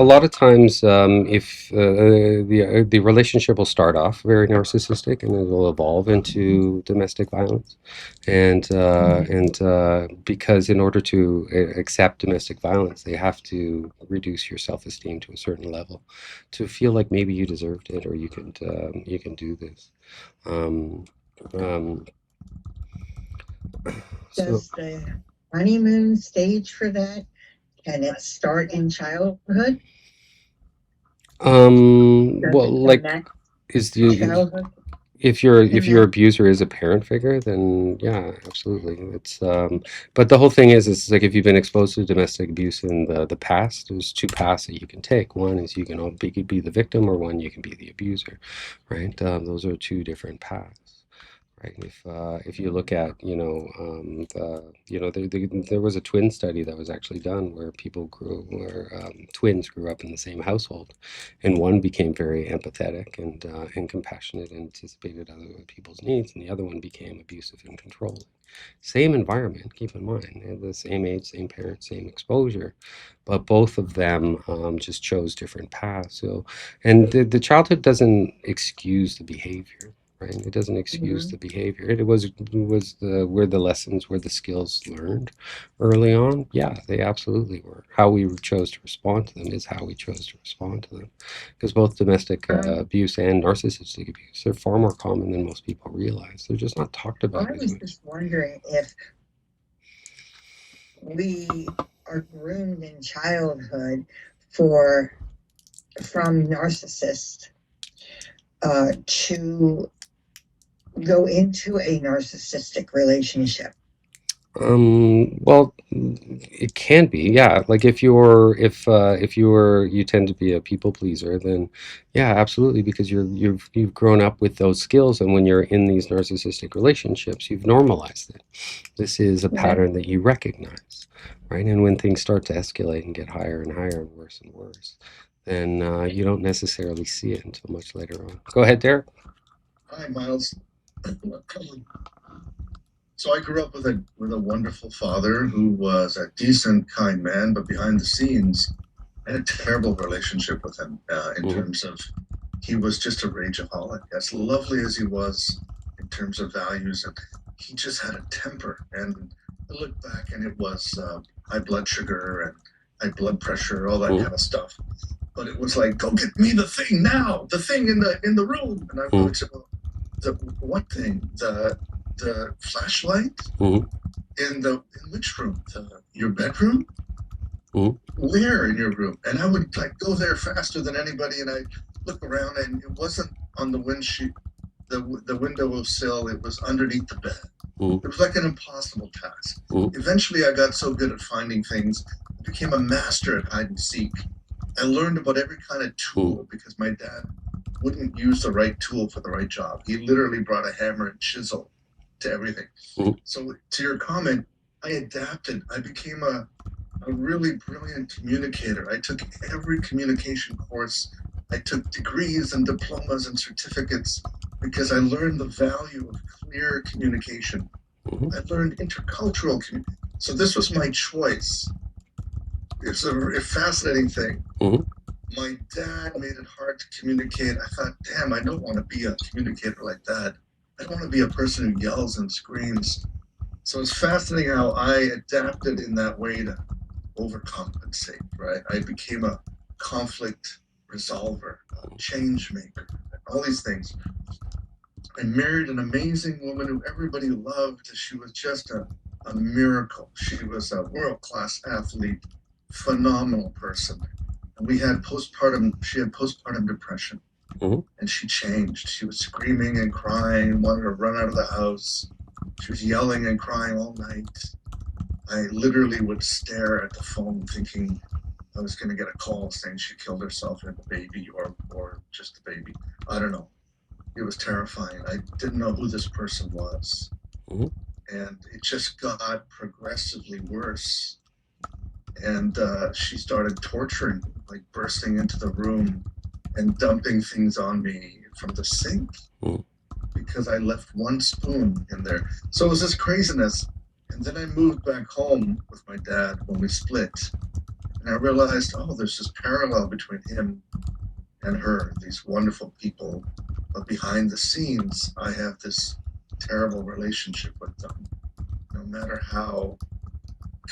lot of times, if the relationship will start off very narcissistic and it will evolve into domestic violence, and because in order to accept domestic violence, they have to reduce your self-esteem to a certain level, to feel like maybe you deserved it or you can do this. Um, um, so. does the honeymoon stage for that, can it start in childhood? Does Well, it like, connect is to the childhood if in your that? abuser is a parent figure, then yeah, absolutely. But the whole thing is like if you've been exposed to domestic abuse in the past, there's two paths that you can take. One is you can be the victim, or one you can be the abuser, right? Those are two different paths. Right. If you look at there was a twin study that was actually done where twins grew up in the same household, and one became very empathetic and compassionate and anticipated other people's needs, and the other one became abusive and controlling. Same environment, keep in mind, they had the same age, same parents, same exposure, but both of them just chose different paths. So, and the childhood doesn't excuse the behavior, right? It doesn't excuse the behavior. It was the where the lessons, where the skills learned early on. Yeah, they absolutely were. How we chose to respond to them is how we chose to respond to them, because both domestic I, abuse and narcissistic abuse are far more common than most people realize. They're just not talked about I as was much. just wondering if we are groomed in childhood for from narcissists to go into a narcissistic relationship? Well, it can be, yeah. Like if you tend to be a people pleaser, then yeah, absolutely, because you've grown up with those skills, and when you're in these narcissistic relationships, you've normalized it. This is a pattern that you recognize, right? And when things start to escalate and get higher and higher and worse, then you don't necessarily see it until much later on. Go ahead, Derek. Hi, Miles. So I grew up with a wonderful father who was a decent, kind man, but behind the scenes, I had a terrible relationship with him in terms of he was just a rageaholic. As lovely as he was in terms of values, and he just had a temper. And I look back, and it was high blood sugar and high blood pressure, all that kind of stuff. But it was like, go get me the thing now, the thing in the room. And I would say, well, what thing? The flashlight in which room? Your bedroom? Where in your room? And I would like go there faster than anybody, and I look around, and it wasn't on the windshield, the window sill. It was underneath the bed. It was like an impossible task. Eventually, I got so good at finding things, I became a master at hide and seek. I learned about every kind of tool because my dad wouldn't use the right tool for the right job. He literally brought a hammer and chisel to everything. So to your comment, I adapted. I became a really brilliant communicator. I took every communication course. I took degrees and diplomas and certificates because I learned the value of clear communication. I learned intercultural communication. So this was my choice. It's a fascinating thing. My dad made it hard to communicate. I thought, damn, I don't want to be a communicator like that. I don't want to be a person who yells and screams. So it's fascinating how I adapted in that way to overcompensate, right? I became a conflict resolver, a change maker, all these things. I married an amazing woman who everybody loved. She was just a miracle. She was a world-class athlete, phenomenal person. And she had postpartum depression. And she changed. She was screaming and crying, wanted to run out of the house. She was yelling and crying all night. I literally would stare at the phone thinking I was going to get a call saying she killed herself and the baby or just the baby. I don't know. It was terrifying. I didn't know who this person was. And it just got progressively worse. And she started torturing me, like bursting into the room and dumping things on me from the sink because I left one spoon in there. So it was this craziness. And then I moved back home with my dad when we split. And I realized, oh, there's this parallel between him and her, these wonderful people. But behind the scenes, I have this terrible relationship with them. No matter how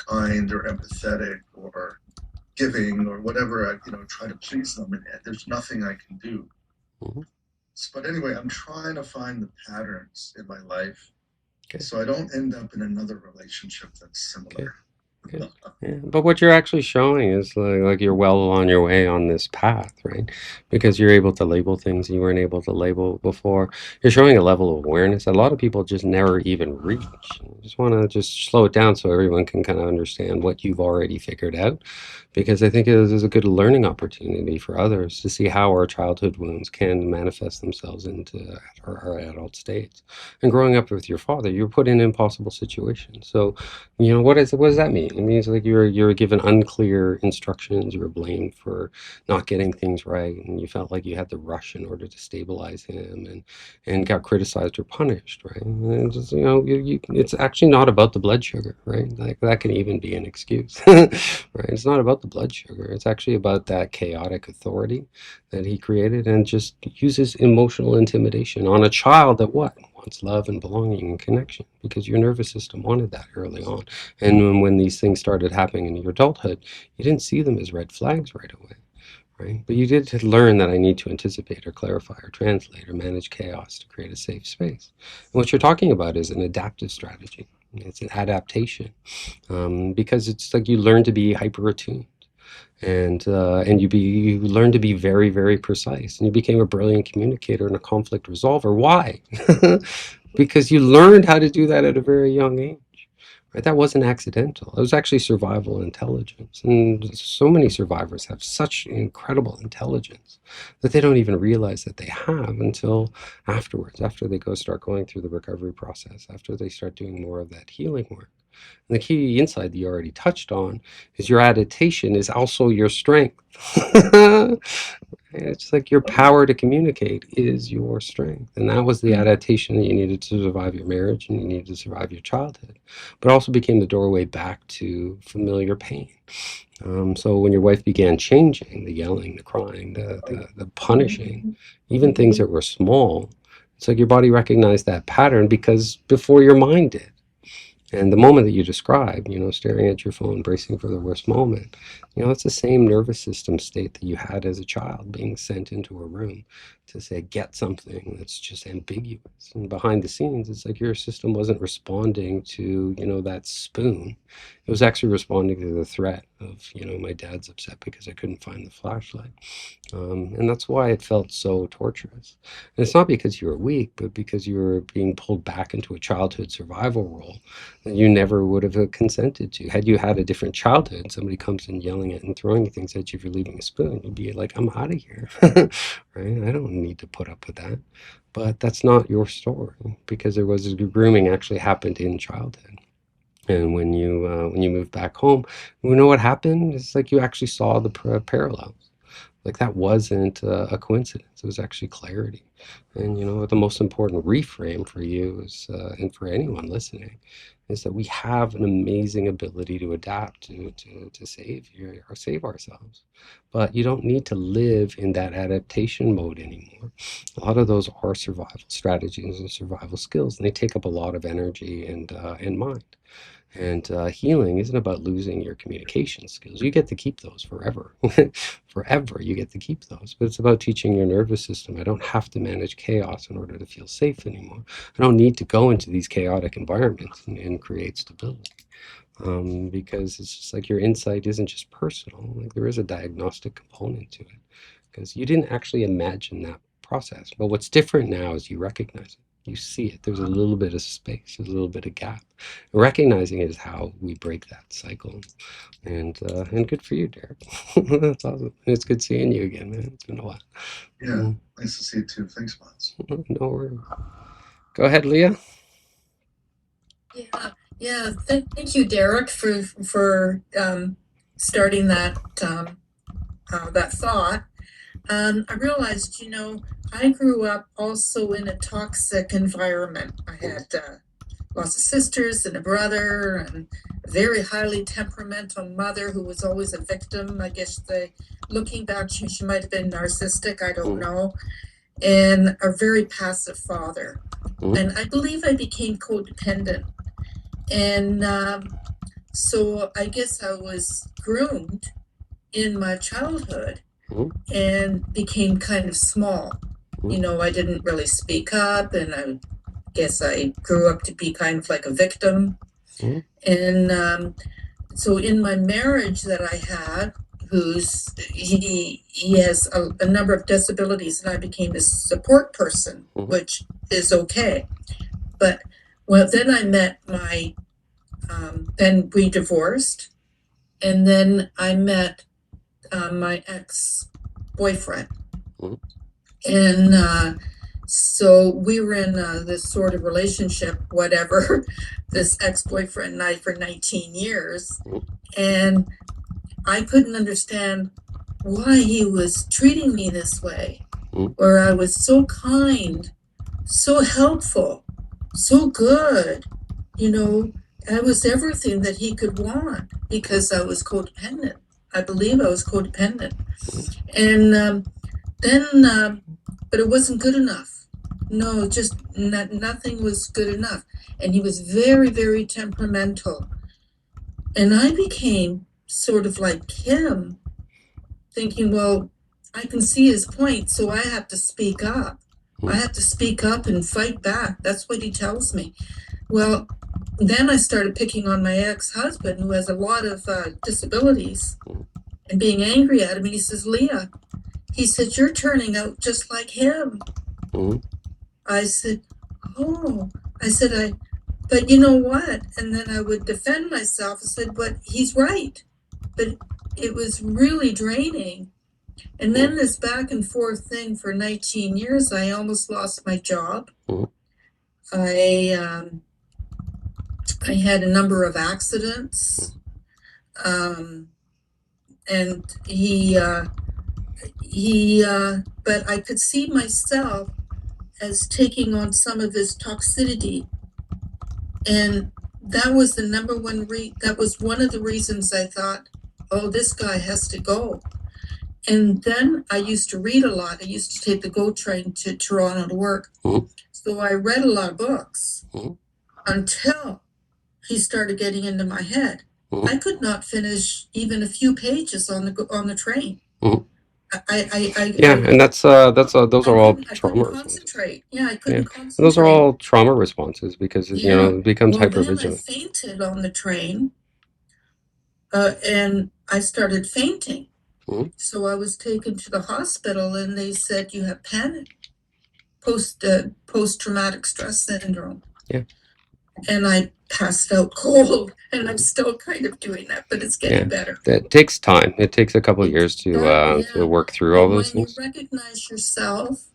kind or empathetic or giving or whatever, I try to please them, and there's nothing I can do. But anyway, I'm trying to find the patterns in my life so I don't end up in another relationship that's similar. Yeah. But what you're actually showing is like you're well on your way on this path, right? Because you're able to label things you weren't able to label before. You're showing a level of awareness that a lot of people just never even reach. I just want to just slow it down so everyone can kind of understand what you've already figured out, because I think it is a good learning opportunity for others to see how our childhood wounds can manifest themselves into our adult states. And growing up with your father, you were put in impossible situations. So, what does that mean? It means like you're given unclear instructions. You were blamed for not getting things right, and you felt like you had to rush in order to stabilize him, and got criticized or punished, right? And just it's actually not about the blood sugar, right? Like that can even be an excuse, right? It's not about the blood sugar. It's actually about that chaotic authority that he created, and just uses emotional intimidation on a child that wants love and belonging and connection, because your nervous system wanted that early on. And when these things started happening in your adulthood, you didn't see them as red flags right away, right? But you did learn that I need to anticipate or clarify or translate or manage chaos to create a safe space. And what you're talking about is an adaptive strategy. It's an adaptation, because it's like you learn to be hyper attuned. and you learned to be very, very precise, and you became a brilliant communicator and a conflict resolver. Why? Because you learned how to do that at a very young age. Right? That wasn't accidental. It was actually survival intelligence. And so many survivors have such incredible intelligence that they don't even realize that they have until afterwards, after they start going through the recovery process, after they start doing more of that healing work. And the key insight that you already touched on is your adaptation is also your strength. It's like your power to communicate is your strength. And that was the adaptation that you needed to survive your marriage and you needed to survive your childhood. But it also became the doorway back to familiar pain. So when your wife began changing, the yelling, the crying, the punishing, even things that were small, it's like your body recognized that pattern because before your mind did. And the moment that you describe, staring at your phone, bracing for the worst moment, it's the same nervous system state that you had as a child being sent into a room to say, get something that's just ambiguous. And behind the scenes, it's like your system wasn't responding to, that spoon. It was actually responding to the threat of, my dad's upset because I couldn't find the flashlight. And that's why it felt so torturous. And it's not because you were weak, but because you were being pulled back into a childhood survival role that you never would have consented to. Had you had a different childhood, somebody comes in yelling at and throwing things at you for leaving a spoon, you'd be like, I'm out of here. Right? I don't need to put up with that. But that's not your story because there was grooming actually happened in childhood. And when you moved back home, you know what happened? It's like you actually saw the parallels. Like that wasn't a coincidence. It was actually clarity. And the most important reframe for you is, and for anyone listening, is that we have an amazing ability to adapt to save ourselves. But you don't need to live in that adaptation mode anymore. A lot of those are survival strategies and survival skills, and they take up a lot of energy and mind. And healing isn't about losing your communication skills. You get to keep those forever. Forever, you get to keep those. But it's about teaching your nervous system. I don't have to manage chaos in order to feel safe anymore. I don't need to go into these chaotic environments and create stability. Because it's just like your insight isn't just personal. Like there is a diagnostic component to it. Because you didn't actually imagine that process. But what's different now is you recognize it. You see it. There's a little bit of space, there's a little bit of gap. Recognizing it is how we break that cycle. And good for you, Derek. That's awesome. It's good seeing you again, man. It's been a while. Yeah, nice to see you too. Thanks, Mons. No worries. Go ahead, Leah. Yeah. Thank you, Derek, for starting that that thought. I realized, I grew up also in a toxic environment. I had lots of sisters and a brother and a very highly temperamental mother who was always a victim. I guess looking back, she might have been narcissistic, I don't know, and a very passive father. And I believe I became codependent. And so I guess I was groomed in my childhood and became kind of small. I didn't really speak up, and I guess I grew up to be kind of like a victim. And so in my marriage that I had, he has a number of disabilities, and I became a support person, which is okay. But then I met then we divorced, and then I met my ex-boyfriend. And so we were in this sort of relationship, whatever, this ex-boyfriend and I for 19 years. And I couldn't understand why he was treating me this way, where I was so kind, so helpful, so good. I was everything that he could want because I was codependent. I believe I was codependent. And then, but it wasn't good enough. No, just nothing was good enough. And he was very, very temperamental. And I became sort of like him, thinking, well, I can see his point, so I have to speak up. I have to speak up and fight back. That's what he tells me. Well, then I started picking on my ex-husband, who has a lot of disabilities. and being angry at him. And he says, Leah, he said, you're turning out just like him. Mhm. I said, oh, but you know what? And then I would defend myself. I said, but he's right. But it was really draining. And then this back and forth thing for 19 years, I almost lost my job. Mhm. I had a number of accidents. And but I could see myself as taking on some of his toxicity. And that was the number one that was one of the reasons I thought, oh, this guy has to go. And then I used to read a lot. I used to take the GO train to Toronto to work. Mhm. So I read a lot of books Mhm. until he started getting into my head. Mhm. I could not finish even a few pages on the train. Mhm. I Yeah, and those are all I trauma couldn't responses. concentrate. Yeah, I couldn't Yeah, concentrate. and those are all trauma responses because it becomes Well, then I hypervigilant. fainted on the train, and I started fainting. Mhm. So I was taken to the hospital, and they said you have post-traumatic stress syndrome. Yeah. And I passed out cold, and I'm still kind of doing that, but it's getting better. That takes time. It takes a couple of years to work through all those things. When you recognize yourself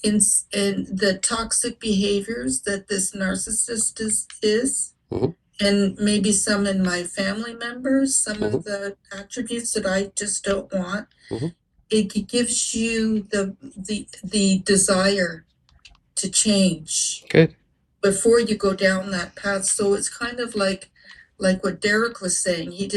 in the toxic behaviors that this narcissist is, Mhm. and maybe some in my family members, some Mhm. of the attributes that I just don't want, Mhm. it gives you the desire to change. Good. Before you go down that path. So it's kind of like what Derek was saying. He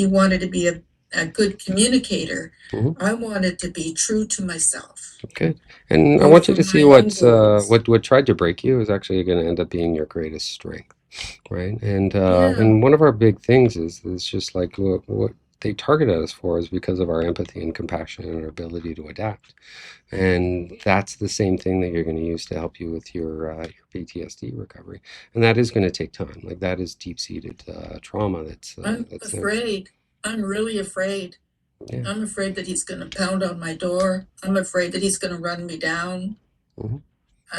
wanted to be a good communicator. Mhm. I wanted to be true to myself. Good. And I Go want you for to see my own goals. what tried to break you is actually going to end up being your greatest strength, right? And Yeah. and one of our big things is just like what they targeted us for is because of our empathy and compassion and our ability to adapt. And that's the same thing that you're going to use to help you with your PTSD recovery. And that is going to take time. Like that is deep-seated trauma that's I'm that's there. afraid. I'm really afraid. Yeah. I'm afraid that he's going to pound on my door. I'm afraid that he's going to run me down. Mhm.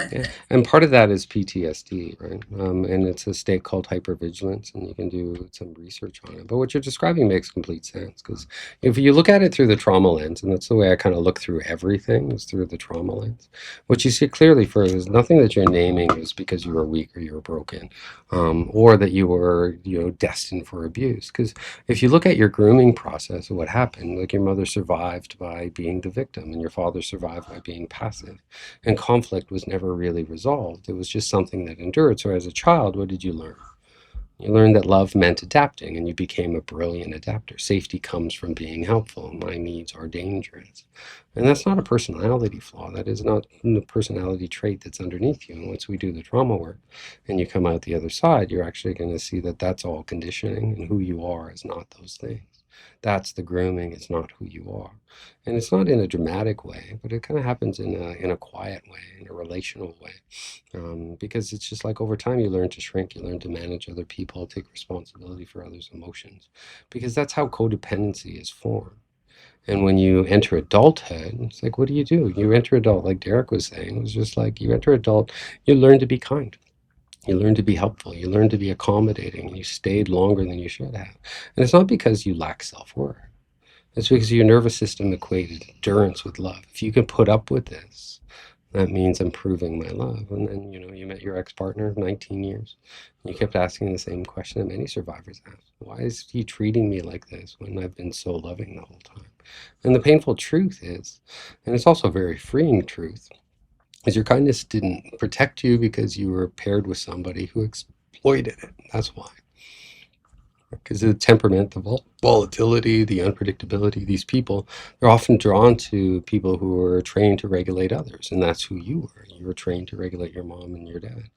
Yeah, and part of that is PTSD, right? And it's a state called hypervigilance, and you can do some research on it. But what you're describing makes complete sense because if you look at it through the trauma lens, and that's the way I kind of look through everything is through the trauma lens, what you see clearly first is nothing that you're naming is because you were weak or you were broken, or that you were destined for abuse. Because if you look at your grooming process of what happened, like your mother survived by being the victim, and your father survived by being passive. And conflict was never really resolved. It was just something that endured. So as a child, what did you learn? You learned that love meant adapting, and you became a brilliant adapter. Safety comes from being helpful. My needs are dangerous. And that's not a personality flaw. That is not the personality trait that's underneath you. And once we do the trauma work and you come out the other side, you're actually going to see that that's all conditioning, and who you are is not those things. That's the grooming. It's not who you are. And it's not in a dramatic way, but it kind of happens in a quiet way, in a relational way. Because it's just like over time you learn to shrink, you learn to manage other people, take responsibility for others' emotions, because that's how codependency is formed. And when you enter adulthood, it's like, what do? You enter adult, like Derek was saying, it was just like you enter adult, you learn to be kind. You learn to be helpful. You learn to be accommodating. And you stayed longer than you should have. And it's not because you lack self-worth. It's because your nervous system equated endurance with love. If you can put up with this, that means I'm proving my love. And then, you met your ex-partner of 19 years. And you kept asking the same question that many survivors ask. Why is he treating me like this when I've been so loving the whole time? And the painful truth is, and it's also a very freeing truth, is your kindness didn't protect you because you were paired with somebody who exploited it. That's why. Because of the temperament, the volatility, the unpredictability, these people, they're often drawn to people who are trained to regulate others, and that's who you were. You were trained to regulate your mom and your dad,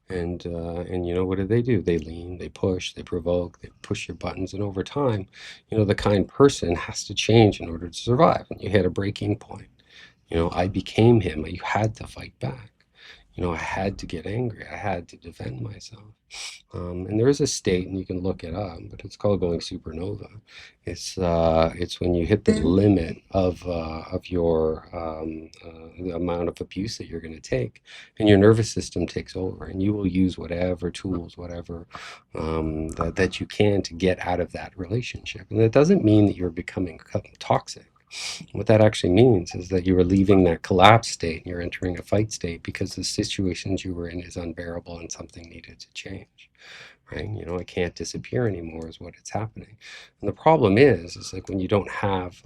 and what do? They lean, they push, they provoke, they push your buttons, and over time, the kind person has to change in order to survive. And you hit a breaking point. I became him. You had to fight back. I had to get angry. I had to defend myself. And there is a state, and you can look it up, but it's called going supernova. It's when you hit the limit of your the amount of abuse that you're going to take, and your nervous system takes over, and you will use whatever tools, whatever that you can to get out of that relationship. And that doesn't mean that you're becoming toxic. What that actually means is that you are leaving that collapse state and you're entering a fight state because the situations you were in is unbearable and something needed to change. Right? I can't disappear anymore is what it's happening. And the problem is like when you don't have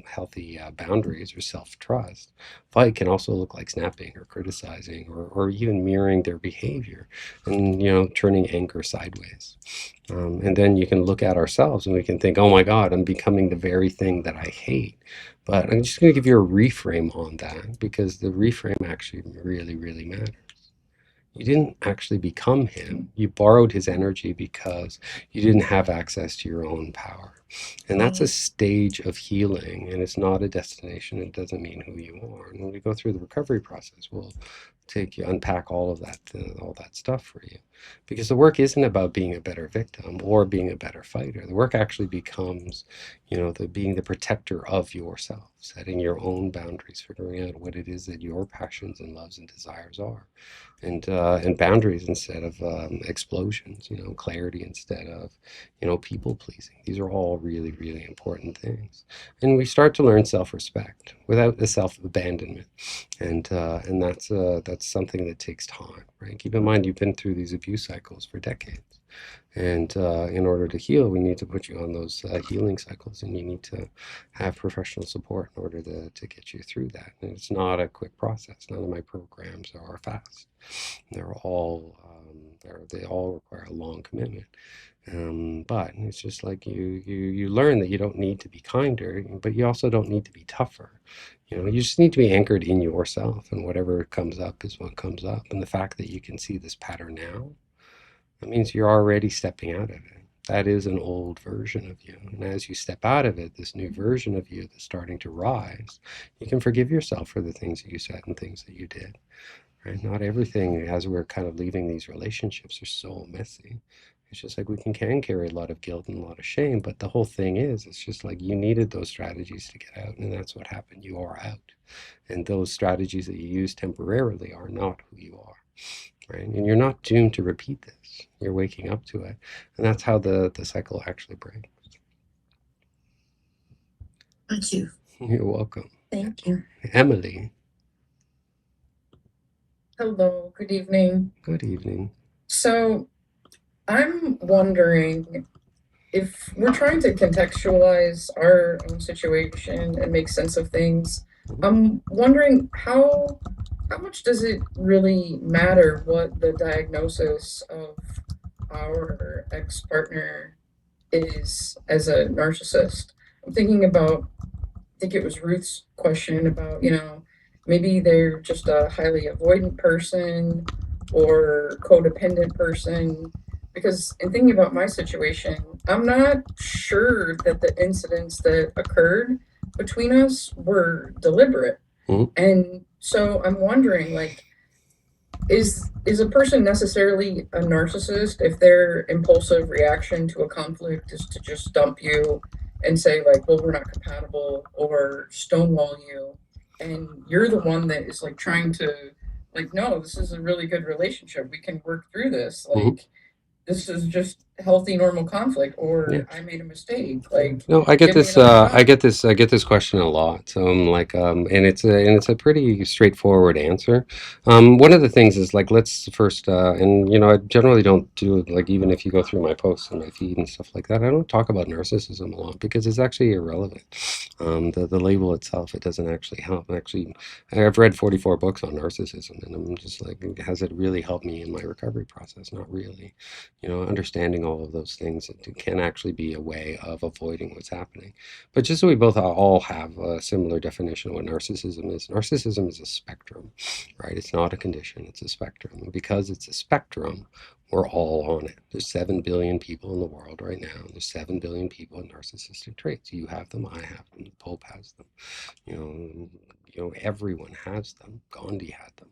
healthy boundaries or self-trust, fight can also look like snapping or criticizing or even mirroring their behavior and, turning anger sideways. And then you can look at ourselves and we can think, oh my God, I'm becoming the very thing that I hate. But I'm just going to give you a reframe on that because the reframe actually really, really matters. You didn't actually become him. You borrowed his energy because you didn't have access to your own power. And that's a stage of healing, and it's not a destination. It doesn't mean who you are. And when we go through the recovery process, we'll unpack all of that stuff for you. Because the work isn't about being a better victim or being a better fighter. The work actually becomes, being the protector of yourself, setting your own boundaries, figuring out what it is that your passions and loves and desires are. And boundaries instead of explosions, clarity instead of, people pleasing. These are all really, really important things. And we start to learn self-respect without the self-abandonment. And that's something that takes time, right? Keep in mind, you've been through these abuse cycles for decades. And in order to heal, we need to put you on those healing cycles, and you need to have professional support in order to get you through that. And it's not a quick process. None of my programs are fast. They're all they all require a long commitment. But it's just like you learn that you don't need to be kinder, but you also don't need to be tougher. You just need to be anchored in yourself, and whatever comes up is what comes up. And the fact that you can see this pattern now, that means you're already stepping out of it. That is an old version of you. And as you step out of it, this new version of you that's starting to rise, you can forgive yourself for the things that you said and things that you did. Right? Not everything, as we're kind of leaving these relationships, are so messy. It's just like we can carry a lot of guilt and a lot of shame, but the whole thing is, it's just like you needed those strategies to get out, and that's what happened. You are out. And those strategies that you use temporarily are not who you are. Right? And you're not doomed to repeat this. You're waking up to it. And that's how the cycle actually breaks. Thank you. You're welcome. Thank you. Emily. Hello, good evening. Good evening. So I'm wondering if we're trying to contextualize our own situation and make sense of things. I'm wondering how much does it really matter what the diagnosis of our ex-partner is as a narcissist? I'm thinking about, I think it was Ruth's question about, maybe they're just a highly avoidant person or codependent person. Because in thinking about my situation, I'm not sure that the incidents that occurred between us were deliberate. Mhm. And so I'm wondering, like, is a person necessarily a narcissist if their impulsive reaction to a conflict is to just dump you and say, like, well, we're not compatible, or stonewall you, and you're the one that is like trying to, like, no, this is a really good relationship, we can work through this, like, this is just healthy normal conflict, or Yeah. I made a mistake, like, No, I get give me this. another I shot. get this. I get this question a lot. So I'm like, and it's a pretty straightforward answer. One of the things is like, let's first, and I generally don't do like, even if you go through my posts and my feed and stuff like that, I don't talk about narcissism a lot because it's actually irrelevant. The label itself, it doesn't actually help. Actually, I've read 44 books on narcissism, and I'm just like, has it really helped me in my recovery process? Not really. Understanding all of those things, it can actually be a way of avoiding what's happening. But just so we both all have a similar definition of what narcissism is a spectrum, right? It's not a condition, it's a spectrum. And because it's a spectrum, we're all on it. There's 7 billion people in the world right now. There's 7 billion people with narcissistic traits. You have them, I have them, the Pope has them. everyone has them. Gandhi had them,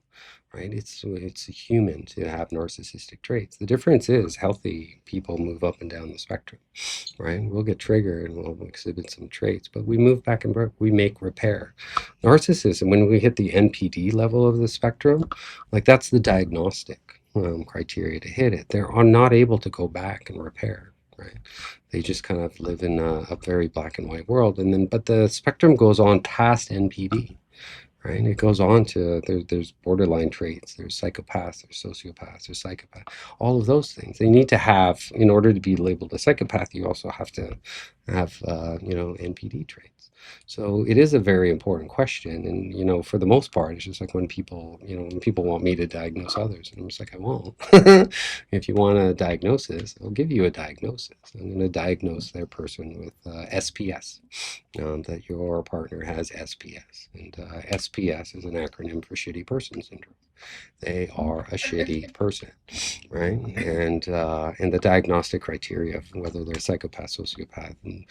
right? It's human to have narcissistic traits. The difference is healthy people move up and down the spectrum, right? We'll get triggered and we'll exhibit some traits, but we move back and forth. We make repair. Narcissism, when we hit the NPD level of the spectrum, like that's the diagnostic criteria to hit it. They're not able to go back and repair, right? They just kind of live in a very black and white world, and then but the spectrum goes on past NPD, right? It goes on to there's borderline traits, there's psychopaths, there's sociopaths, there's psychopaths, all of those things. They need to have, in order to be labeled a psychopath, you also have to have, NPD traits. So it is a very important question. And, for the most part, it's just like when people want me to diagnose others, and I'm just like, I won't. If you want a diagnosis, I'll give you a diagnosis. I'm going to diagnose their person with SPS, that your partner has SPS. And SPS is an acronym for shitty person syndrome. They are a shitty person, right? And the diagnostic criteria of whether they're psychopath, sociopath, and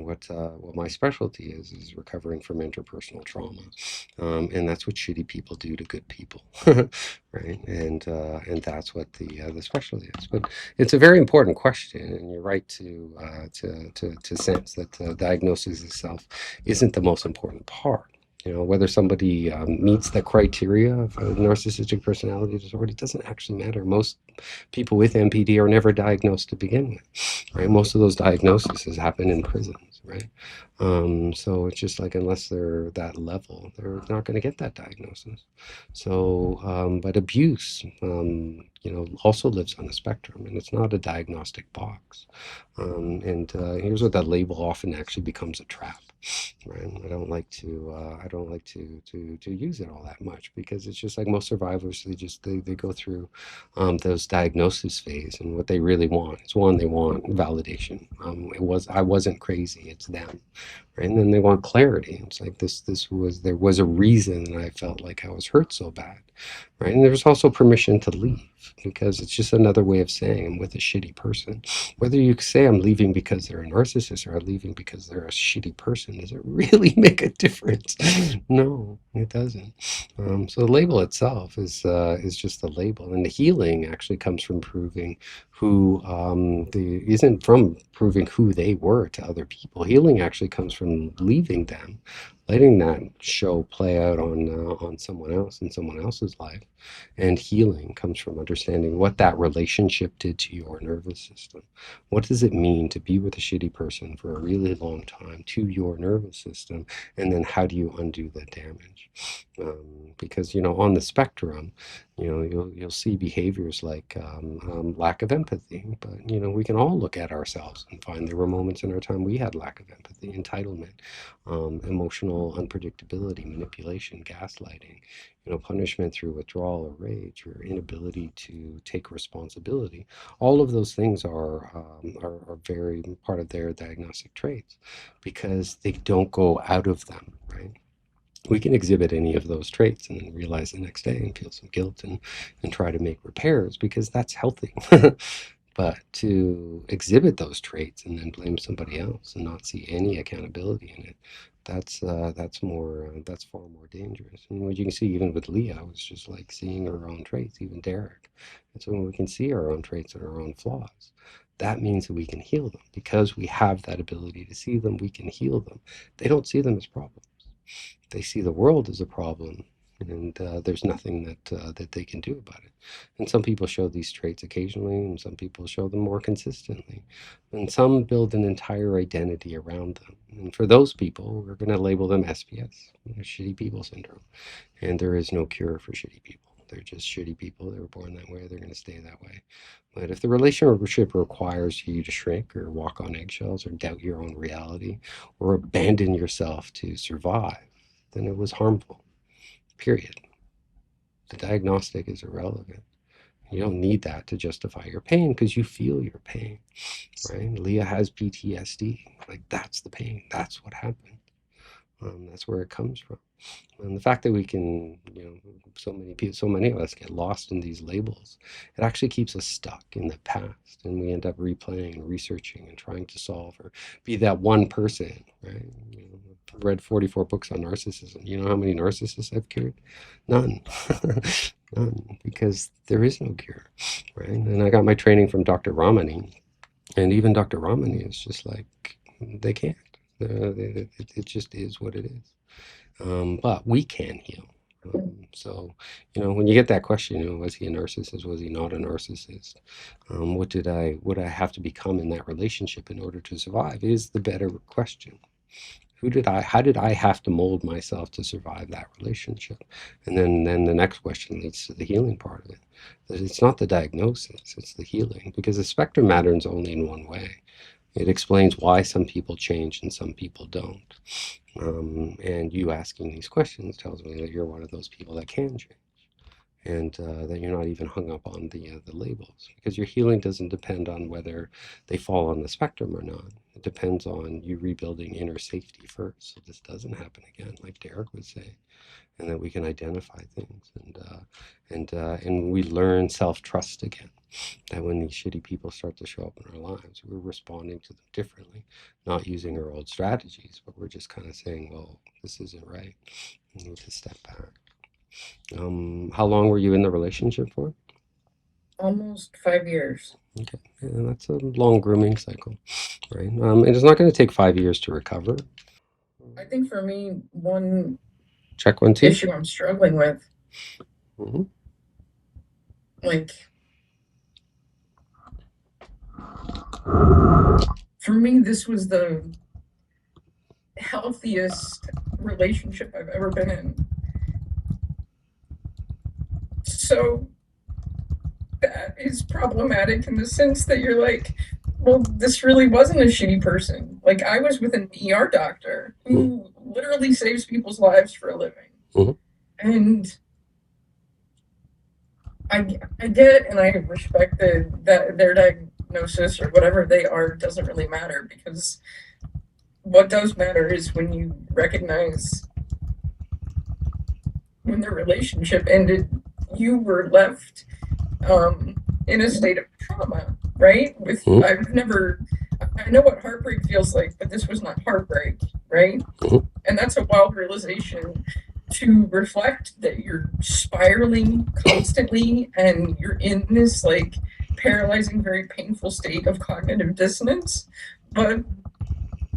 what my specialty is recovering from interpersonal trauma, and that's what shitty people do to good people, right? And that's what the specialty is. But it's a very important question, and you're right to sense that the diagnosis itself isn't the most important part. Whether somebody meets the criteria of a narcissistic personality disorder, it doesn't actually matter. Most people with NPD are never diagnosed to begin with, right? Most of those diagnoses happen in prisons, right? So it's just like, unless they're that level, they're not going to get that diagnosis. So, but abuse, also lives on a spectrum, and it's not a diagnostic box. And here's what that label often actually becomes a trap. Right? I don't like to use it all that much, because it's just like most survivors, they go through those diagnosis phase, and what they really want is, one, they want validation. I wasn't crazy, it's them, right? And then they want clarity. It's like there was a reason that I felt like I was hurt so bad, right? And there's also permission to leave, because it's just another way of saying I'm with a shitty person. Whether you say I'm leaving because they're a narcissist, or I'm leaving because they're a shitty person, does it really make a difference? No, it doesn't. So the label itself is just a label, and the healing actually comes from proving who isn't from proving who they were to other people. Healing actually comes from leaving them, letting that show play out on someone else in someone else's life. And healing comes from understanding what that relationship did to your nervous system. What does it mean to be with a shitty person for a really long time to your nervous system? And then how do you undo that damage? Because, on the spectrum, you'll see behaviors like lack of empathy. But, we can all look at ourselves and find there were moments in our time we had lack of empathy, entitlement, emotional unpredictability, manipulation, gaslighting, punishment through withdrawal or rage, or inability to take responsibility. All of those things are very part of their diagnostic traits, because they don't go out of them, right? We can exhibit any of those traits and then realize the next day and feel some guilt and try to make repairs, because that's healthy. But to exhibit those traits and then blame somebody else and not see any accountability in it, that's far more dangerous. And what you can see even with Leah was just like seeing her own traits, even Derek. And so when we can see our own traits and our own flaws, that means that we can heal them, because we have that ability to see them. We can heal them. They don't see them as problems. They see the world as a problem, and there's nothing that they can do about it. And some people show these traits occasionally, and some people show them more consistently, and some build an entire identity around them. And for those people, we're going to label them SPS, shitty people syndrome. And there is no cure for shitty people. They're just shitty people. They were born that way. They're going to stay that way. But if the relationship requires you to shrink or walk on eggshells or doubt your own reality or abandon yourself to survive, then it was harmful, period. The diagnostic is irrelevant. You don't need that to justify your pain, because you feel your pain, right? Leah has PTSD. Like, that's the pain. That's what happened, That's where it comes from. And the fact that we can, so many people, so many of us get lost in these labels, it actually keeps us stuck in the past, and we end up replaying and researching and trying to solve or be that one person, right? I've read 44 books on narcissism. You know how many narcissists I've cured? None. None, because there is no cure, right? And I got my training from Dr. Ramani, and even Dr. Ramani is just like, they can't. It just is what it is. But we can heal. So, when you get that question, was he a narcissist? Was he not a narcissist? What did I have to become in that relationship in order to survive? Is the better question. How did I have to mold myself to survive that relationship? And then the next question leads to the healing part of it. That it's not the diagnosis, it's the healing, because the spectrum matters only in one way. It explains why some people change and some people don't. And you asking these questions tells me that you're one of those people that can change, and that you're not even hung up on the labels, because your healing doesn't depend on whether they fall on the spectrum or not. It depends on you rebuilding inner safety first, so this doesn't happen again, like Derek would say, and that we can identify things, and we learn self-trust again. That when these shitty people start to show up in our lives, we're responding to them differently, not using our old strategies, but we're just kind of saying, well, this isn't right. We need to step back. How long were you in the relationship for? Almost 5 years. Okay, yeah, that's a long grooming cycle, right? And it's not going to take 5 years to recover. I think for me, one Check 1 2. issue I'm struggling with, Mm-hmm. like, for me, this was the healthiest relationship I've ever been in. So that is problematic in the sense that you're like, well, this really wasn't a shitty person. Like, I was with an ER doctor who literally saves people's lives for a living. Mm-hmm. And I get and I respect that their diagnosis or whatever they are doesn't really matter, because what does matter is when you recognize when the relationship ended, you were left in a state of trauma, right? I know what heartbreak feels like, but this was not heartbreak, right? And that's a wild realization, to reflect that you're spiraling constantly and you're in this like paralyzing, very painful state of cognitive dissonance. But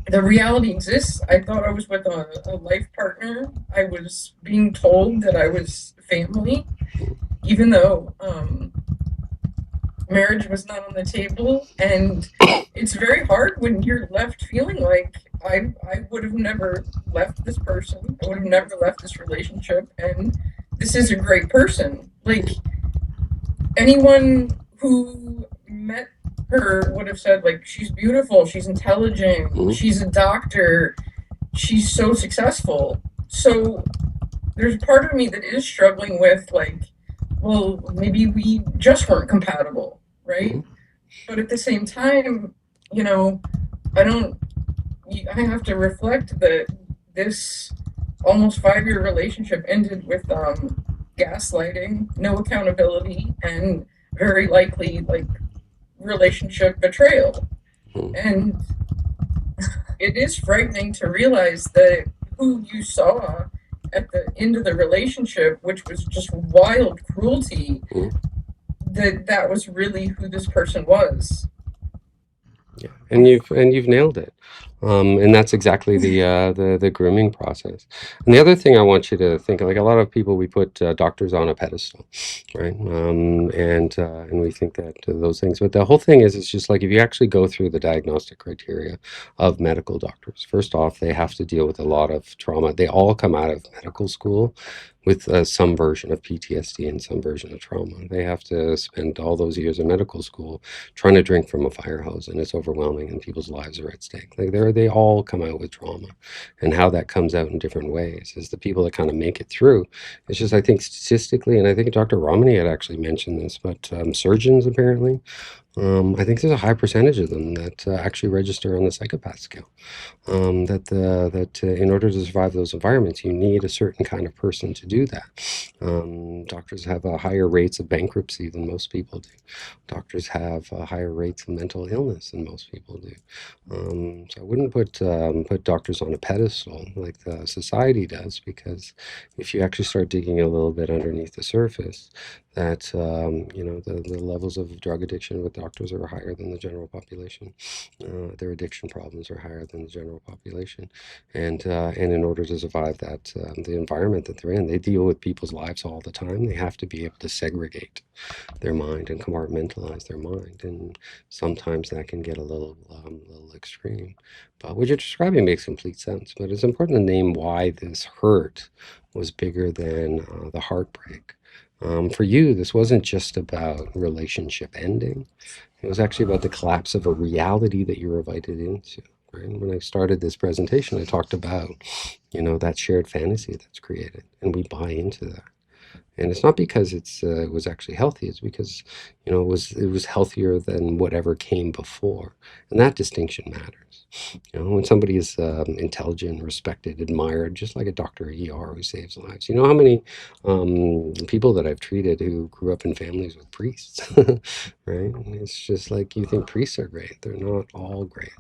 the reality exists. I thought I was with a life partner. I was being told that I was family, even though marriage was not on the table. And it's very hard when you're left feeling like I would have never left this person. I would have never left this relationship. And this is a great person. Like, anyone who met her would have said, like, she's beautiful, she's intelligent, she's a doctor, she's so successful. So there's part of me that is struggling with, like, well, maybe we just weren't compatible, right? But at the same time, I have to reflect that this almost 5-year relationship ended with gaslighting, no accountability, and very likely like relationship betrayal. And it is frightening to realize that who you saw at the end of the relationship, which was just wild cruelty, that was really who this person was. Yeah, and you've nailed it. And that's exactly the grooming process. And the other thing I want you to think, like a lot of people, we put doctors on a pedestal, right? And we think that those things, but the whole thing is, it's just like, if you actually go through the diagnostic criteria of medical doctors, first off, they have to deal with a lot of trauma. They all come out of medical school with some version of PTSD and some version of trauma. They have to spend all those years in medical school trying to drink from a fire hose, and it's overwhelming, and people's lives are at stake. Like, they all come out with trauma, and how that comes out in different ways is the people that kind of make it through. It's just, I think statistically, and I think Dr. Ramani had actually mentioned this, but surgeons apparently, I think there's a high percentage of them that actually register on the psychopath scale. That in order to survive those environments, you need a certain kind of person to do that. Doctors have higher rates of bankruptcy than most people do. Doctors have higher rates of mental illness than most people do. So I wouldn't put doctors on a pedestal like the society does, because if you actually start digging a little bit underneath the surface, that the levels of drug addiction with doctors are higher than the general population. Their addiction problems are higher than the general population, and in order to survive that the environment that they're in, they deal with people's lives all the time. They have to be able to segregate their mind and compartmentalize their mind, and sometimes that can get a little extreme. But what you're describing makes complete sense. But it's important to name why this hurt was bigger than the heartbreak. For you, this wasn't just about relationship ending. It was actually about the collapse of a reality that you were invited into. Right? When I started this presentation, I talked about, that shared fantasy that's created, and we buy into that. And it's not because it was actually healthy. It's because it was healthier than whatever came before, and that distinction matters. When somebody is intelligent, respected, admired, just like a doctor ER who saves lives. You know how many people that I've treated who grew up in families with priests, right? It's just like you think priests are great. They're not all great.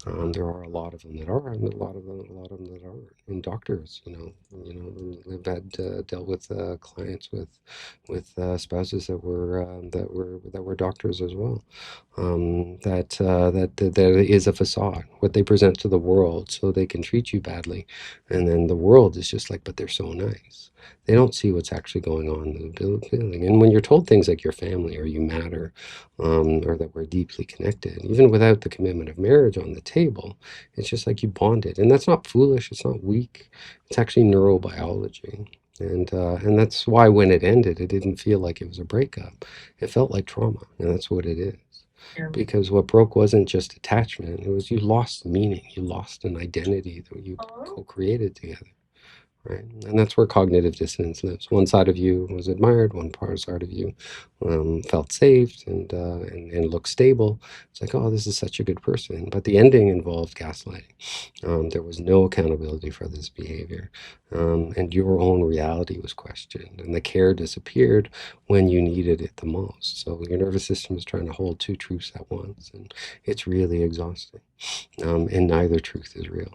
There are a lot of them that are, and a lot of them that aren't. And doctors, I've had dealt with clients with spouses that were doctors as well. That is a facade, what they present to the world, so they can treat you badly, and then the world is just like, but they're so nice. They don't see what's actually going on in the building. And when you're told things like your family or you matter, or that we're deeply connected, even without the commitment of marriage on the table, it's just like you bonded. And that's not foolish, it's not weak, it's actually neurobiology. And that's why when it ended, it didn't feel like it was a breakup. It felt like trauma, and that's what it is. Because what broke wasn't just attachment, it was you lost meaning, you lost an identity that you co-created together. Right. And that's where cognitive dissonance lives. One side of you was admired, one side of you felt saved and looked stable. It's like, oh, this is such a good person. But the ending involved gaslighting. There was no accountability for this behavior. And your own reality was questioned. And the care disappeared when you needed it the most. So your nervous system is trying to hold two truths at once. And it's really exhausting. And neither truth is real.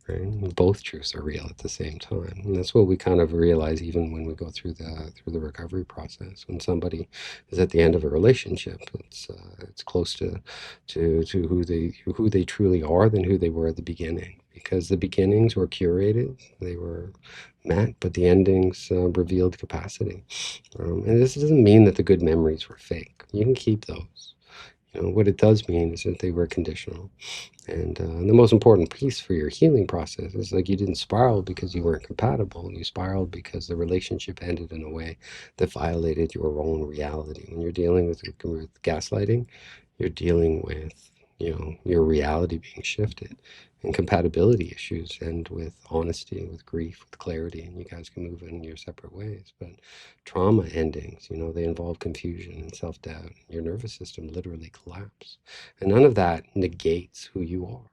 Right? Both truths are real at the same time, and that's what we kind of realize even when we go through the recovery process. When somebody is at the end of a relationship, it's close to who they truly are than who they were at the beginning, because the beginnings were curated, they were met, but the endings revealed capacity. And this doesn't mean that the good memories were fake. You can keep those. What it does mean is that they were conditional. And the most important piece for your healing process is like you didn't spiral because you weren't compatible. You spiraled because the relationship ended in a way that violated your own reality. When you're dealing with gaslighting, you're dealing with your reality being shifted, and compatibility issues end with honesty, with grief, with clarity, and you guys can move in your separate ways. But trauma endings, they involve confusion and self-doubt. Your nervous system literally collapses, and none of that negates who you are.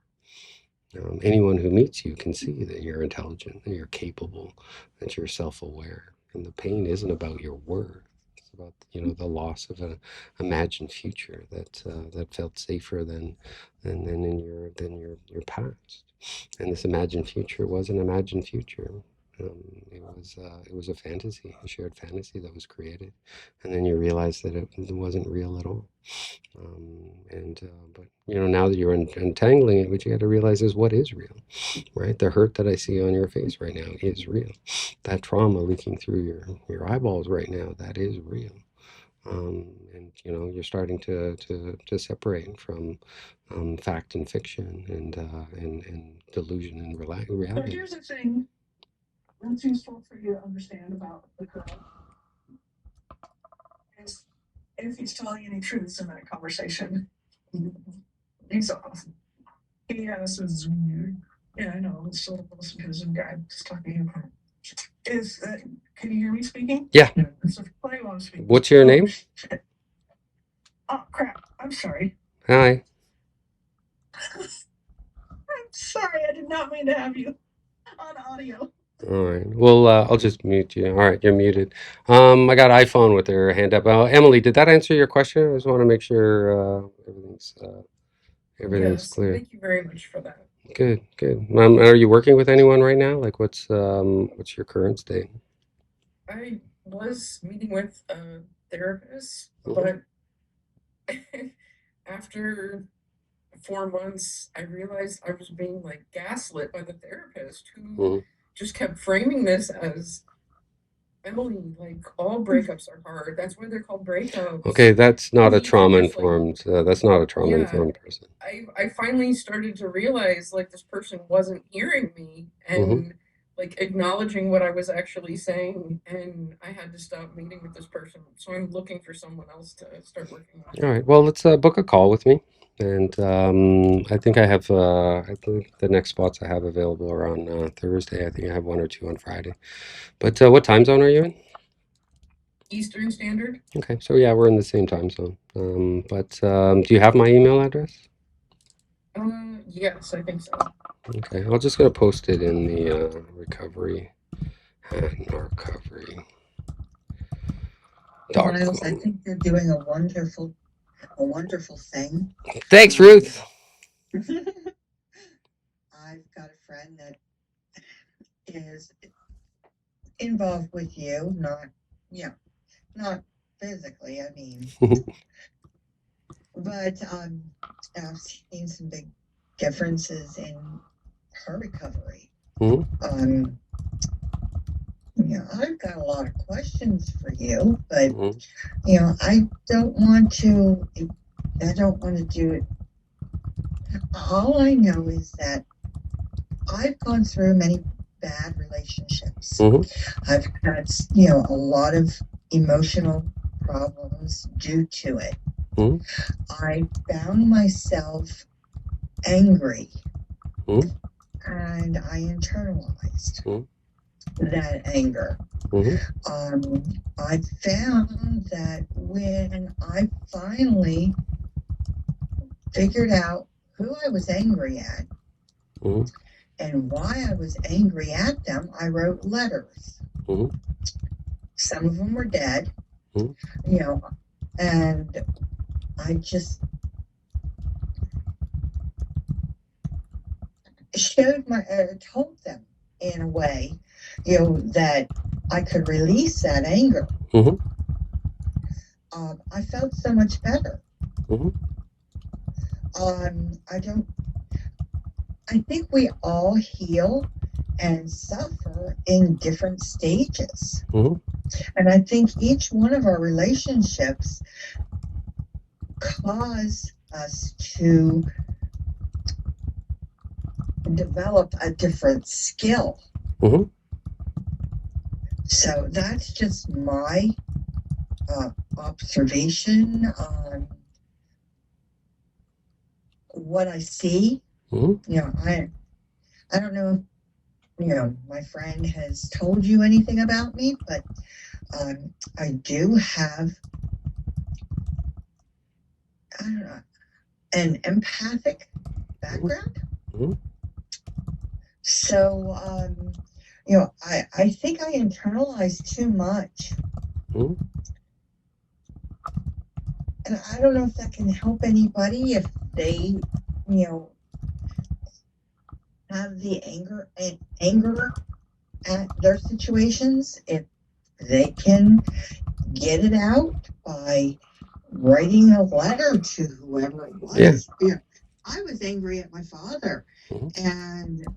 Anyone who meets you can see that you're intelligent, that you're capable, that you're self-aware, and the pain isn't about your worth. It's about the loss of an imagined future that felt safer than your past. And this imagined future was an imagined future. It was a fantasy, a shared fantasy that was created, and then you realize that it wasn't real at all. But now that you're untangling it, what you got to realize is what is real, right? The hurt that I see on your face right now is real. That trauma leaking through your eyeballs right now, that is real. And you're starting to separate from fact and fiction, and delusion and But reality. here's the thing that's useful for you to understand about the girl is if he's telling any truths in that conversation, he's off. He has his weird, yeah, I know, it's still listen to some guy just talking. Is can you hear me speaking? Yeah. It's a play on speaking. What's your name? Shit. Oh crap! I'm I'm sorry. Hi. I'm sorry. I did not mean to have you on audio. All right. Well, I'll just mute you. All right, you're muted. I got iPhone with her hand up. Emily, did that answer your question? I just want to make sure everything's Yes, clear. thank you very much for that. Good, good. Are you working with anyone right now? Like, what's your current state? I was meeting with a therapist, Mhm. but after 4 months, I realized I was being like gaslit by the therapist who Mhm. just kept framing this as Emily, like all breakups are hard. That's why they're called breakups. Okay, that's You not a need to just like, trauma-informed. That's not a yeah, trauma-informed person. I finally started to realize like this person wasn't hearing me Hmm. and like acknowledging what I was actually saying, and I had to stop meeting with this person. So I'm looking for someone else to start working with. All right. Well, let's book a call with me, and I think I have. I think the next spots I have available are on Thursday. I think I have one or two on Friday. But what time zone are you in? Eastern Standard? Okay, so yeah, we're in the same time zone. But do you have my email address? Yes, I think so. Okay, I'm just gonna post it in the recovery at Narcovery. Miles, I think you're doing a wonderful thing. Thanks, Ruth. I've got a friend that is involved with you, not physically, I mean, but I've seen some big differences in her recovery. Mhm. I've got a lot of questions for you, but Mhm. I don't want to do it. All I know is that I've gone through many bad relationships. Mhm. I've had, a lot of emotional problems due to it. Mhm. I found myself angry, Mhm. and I internalized Mhm. that anger. Mhm. I found that when I finally figured out who I was angry at Mhm. and why I was angry at them, I wrote letters. Mhm. Some of them were dead, Mhm. And I just told them in a way, that I could release that anger. Mhm. I felt so much better. Mhm. I think we all heal and suffer in different stages. Mhm. And I think each one of our relationships cause us to develop a different skill. Mhm. So that's just my observation on what I see. Mhm. I don't know if my friend has told you anything about me, but I do have an empathic background. Mhm. So I think I internalize too much. Mhm. And I don't know if that can help anybody if they, have the anger at their situations, if they can get it out by writing a letter to whoever it was. Yeah. I was angry at my father, Mhm. and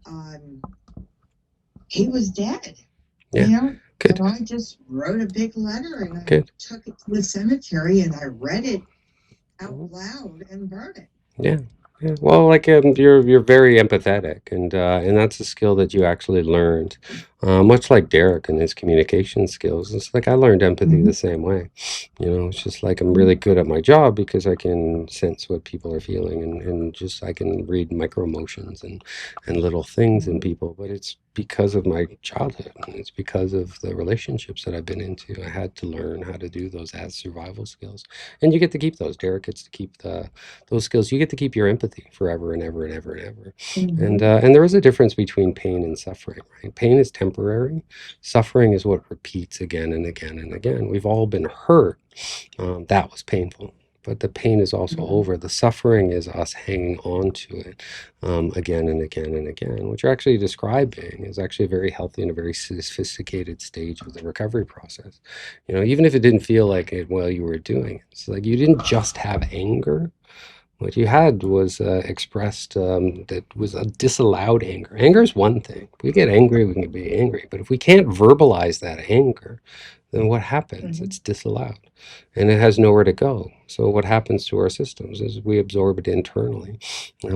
he was dead. Yeah. Good. So I just wrote a big letter and I Good. took it to the cemetery and I read it out Mhm. loud and burned it. Yeah. Yeah. Well, like you're very empathetic, and that's a skill that you actually learned, much like Derek and his communication skills. It's like I learned empathy the same way. It's just like I'm really good at my job because I can sense what people are feeling, and just I can read micro emotions and little things in people. But it's because of my childhood. It's because of the relationships that I've been into. I had to learn how to do those as survival skills, and you get to keep those. Derek gets to keep those skills. You get to keep your empathy forever and ever and ever and ever. And there is a difference between pain and suffering. Right? Pain is temporary. Suffering is what repeats again and again and again. We've all been hurt. That was painful. But the pain is also over. The suffering is us hanging on to it again and again and again. What you're actually describing is actually a very healthy and a very sophisticated stage of the recovery process. You know, even if it didn't feel like it while you were doing it, it's like you didn't just have anger. What you had was expressed that was a disallowed anger. Anger is one thing. We get angry, we can be angry. But if we can't verbalize that anger, then what happens? It's disallowed and it has nowhere to go. So what happens to our systems is we absorb it internally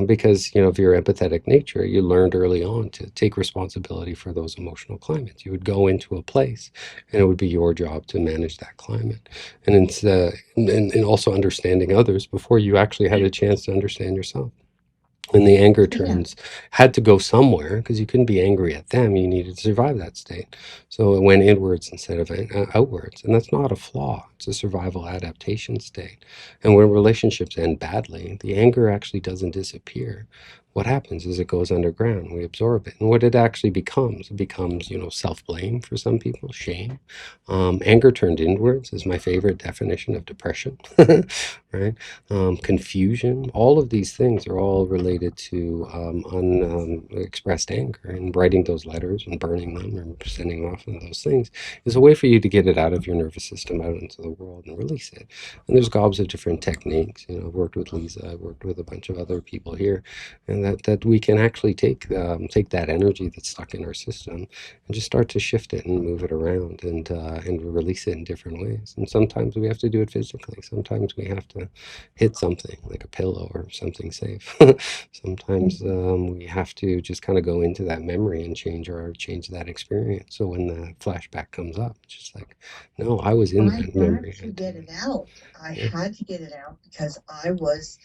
because, you know, of your empathetic nature, you learned early on to take responsibility for those emotional climates. You would go into a place and it would be your job to manage that climate. And it's and also understanding others before you actually had a chance to understand yourself. And the anger turns had to go somewhere because you couldn't be angry at them. You needed to survive that state. So it went inwards instead of outwards. And that's not a flaw. It's a survival adaptation state. And when relationships end badly, the anger actually doesn't disappear. What happens is it goes underground. We absorb it. And what it actually becomes, it becomes, you know, self-blame for some people, shame. Anger turned inwards is my favorite definition of depression, right? Confusion. All of these things are all related to unexpressed anger, and writing those letters and burning them and sending off and those things is a way for you to get it out of your nervous system, out into the world and release it. And there's gobs of different techniques. You know, I've worked with Lisa, I've worked with a bunch of other people here, and that we can actually take that energy that's stuck in our system and just start to shift it and move it around and release it in different ways. And sometimes we have to do it physically. Sometimes we have to hit something like a pillow or something safe. Sometimes we have to just kind of go into that memory and change that experience. So when the flashback comes up, it's just like, no, I was in that memory. I had to get it out. I had to get it out because I was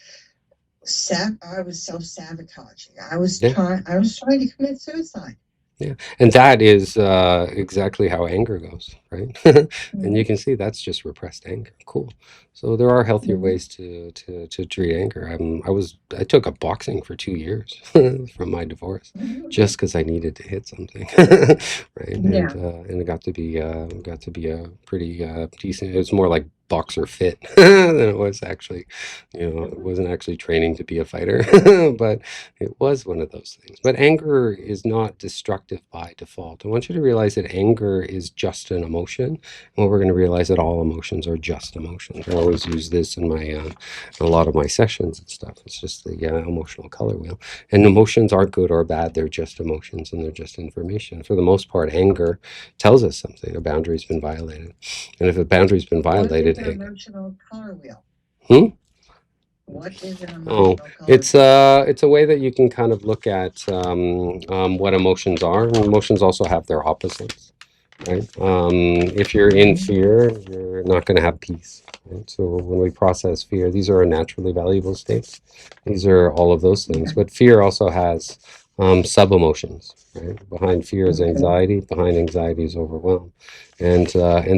self-sabotaging. I was trying to commit suicide. Yeah, and that is exactly how anger goes, right? And you can see that's just repressed anger. Cool. So there are healthier ways to treat anger. I took up boxing for 2 years from my divorce, just because I needed to hit something, right? And it got to be a pretty decent. It was more like boxer fit than it was actually, you know, it wasn't actually training to be a fighter, but it was one of those things. But anger is not destructive by default. I want you to realize that anger is just an emotion. And what we're going to realize that all emotions are just emotions. I always use this in my a lot of my sessions and stuff. It's just the emotional color wheel. And emotions aren't good or bad. They're just emotions and they're just information. For the most part, anger tells us something. A boundary's been violated. And if a boundary's been violated, what is an emotional color wheel? What is an Oh, emotional color it's a way that you can kind of look at what emotions are. And emotions also have their opposites, right? If you're in fear, you're not going to have peace. Right? So when we process fear, these are naturally valuable states. These are all of those things. But fear also has sub emotions. Right? Behind fear is anxiety. Behind anxiety is overwhelm, and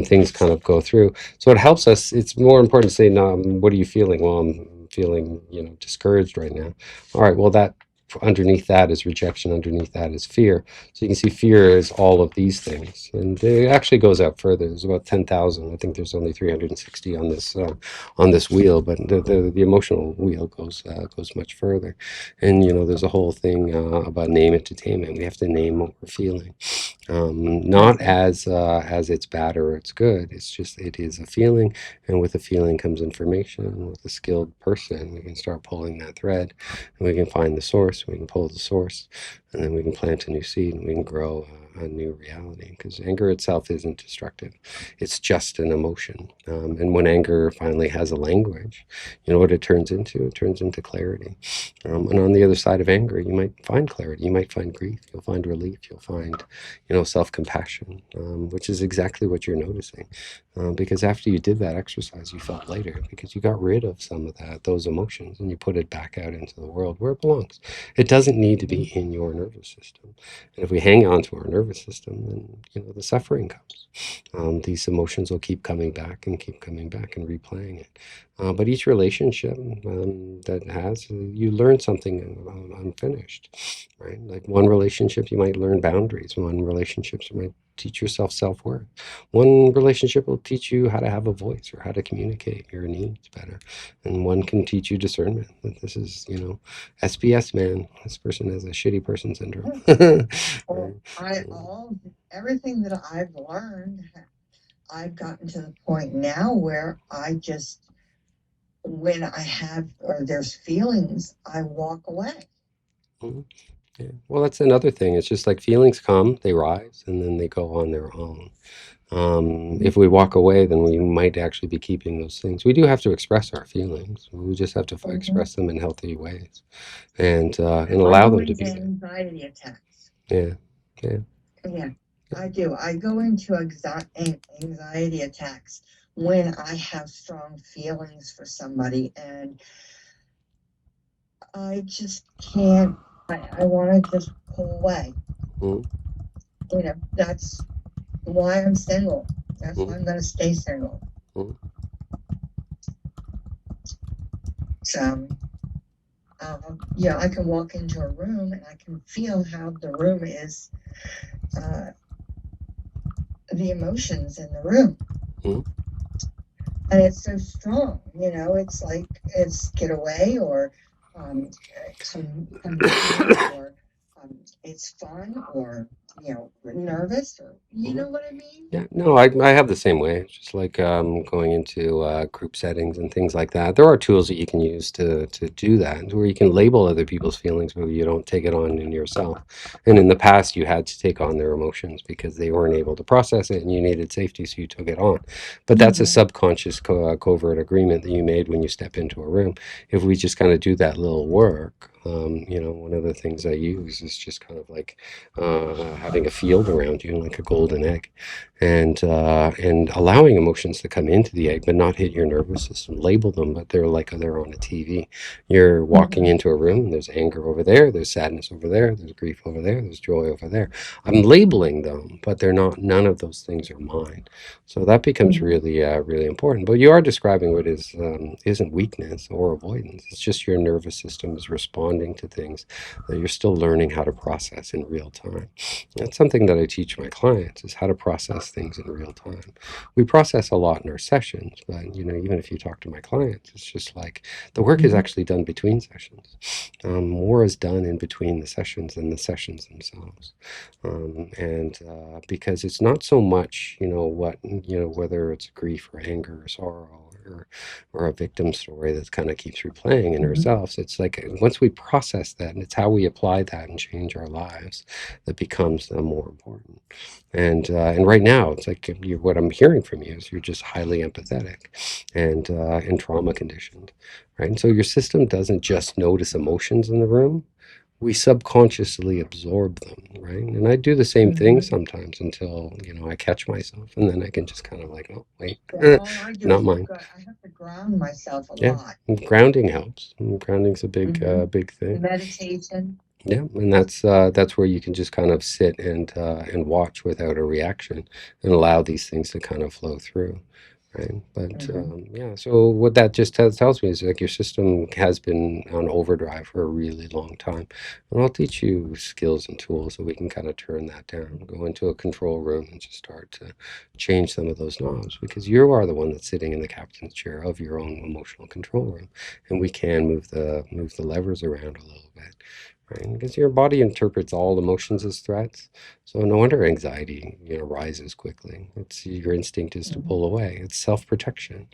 things kind of go through. So it helps us. It's more important to say, "No, what are you feeling?" Well, I'm feeling, you know, discouraged right now. All right. Well, that underneath that is rejection. Underneath that is fear. So you can see fear is all of these things, and it actually goes out further. There's about 10,000. I think there's only 360 on this wheel, but the emotional wheel goes much further. And you know, there's a whole thing about name it to tame it. We have to name what we're feeling, not as it's bad or it's good. It's just it is a feeling, and with a feeling comes information. With a skilled person, we can start pulling that thread, and we can find the source. We can pull the source, and then we can plant a new seed, and we can grow a new reality. Because anger itself isn't destructive; it's just an emotion. And when anger finally has a language, you know what it turns into? It turns into clarity. And on the other side of anger, you might find clarity. You might find grief. You'll find relief. You'll find, you know, self-compassion, which is exactly what you're noticing. Because after you did that exercise, you felt lighter because you got rid of some of those emotions and you put it back out into the world where it belongs. It doesn't need to be in your nervous system. And if we hang on to our nervous system, then the suffering comes. These emotions will keep coming back and keep coming back and replaying it. But each relationship that has, you learn something unfinished, right? Like one relationship, you might learn boundaries. One relationship, you might teach yourself self-worth. One relationship will teach you how to have a voice or how to communicate your needs better. And one can teach you discernment. That this is, SBS, man. This person has a shitty person syndrome. Well, everything that I've learned, I've gotten to the point now where I just, when I have, or there's feelings, I walk away. Mhm. Yeah. Well, that's another thing. It's just like feelings come, they rise, and then they go on their own. If we walk away, then we might actually be keeping those things. We do have to express our feelings. We just have to express them in healthy ways, and allow them to be there. Anxiety attacks. Yeah, yeah. Yeah, I do. I go into anxiety attacks when I have strong feelings for somebody, and I just can't. I want to just pull away. Mm-hmm. That's why I'm single. That's why I'm going to stay single. Mm-hmm. So, I can walk into a room and I can feel how the room is, the emotions in the room. Mm-hmm. And it's so strong, it's like it's get away or come or it's fun or nervous or know what I mean? Yeah, no, I have the same way. It's just like going into group settings and things like that. There are tools that you can use to do that, where you can label other people's feelings, but you don't take it on in yourself. And in the past, you had to take on their emotions because they weren't able to process it, and you needed safety, so you took it on. But that's a subconscious covert agreement that you made when you step into a room. If we just kind of do that little work, one of the things I use is just kind of like having a field around you, like a golden egg, and allowing emotions to come into the egg, but not hit your nervous system. Label them, but they're like they're on a TV. You're walking into a room. There's anger over there. There's sadness over there. There's grief over there. There's joy over there. I'm labeling them, but they're not. None of those things are mine. So that becomes really, really important. But you are describing what isn't weakness or avoidance. It's just your nervous system is responding to things that you're still learning how to process in real time. That's something that I teach my clients, is how to process things in real time. We process a lot in our sessions, but even if you talk to my clients, it's just like the work is actually done between sessions. More is done in between the sessions than the sessions themselves. And because it's not so much, whether it's grief or anger or sorrow or a victim story that kind of keeps replaying in ourselves. It's like once we process that, and it's how we apply that and change our lives, that becomes more important. And right now, it's like what I'm hearing from you is you're just highly empathetic and trauma conditioned, right? And so your system doesn't just notice emotions in the room. We subconsciously absorb them, right? And I do the same thing sometimes until I catch myself, and then I can just kind of like, oh wait, not mine. I have to ground myself a Yeah, lot. grounding helps. Grounding's a big thing. Meditation. Yeah, and that's where you can just kind of sit and watch without a reaction and allow these things to kind of flow through, right? But yeah, so what that just tells me is like your system has been on overdrive for a really long time, and I'll teach you skills and tools so we can kind of turn that down, go into a control room, and just start to change some of those knobs, because you are the one that's sitting in the captain's chair of your own emotional control room, and we can move the levers around a little bit. Right? Because your body interprets all emotions as threats. So no wonder anxiety, rises quickly. It's your instinct is to pull away. It's self-protection.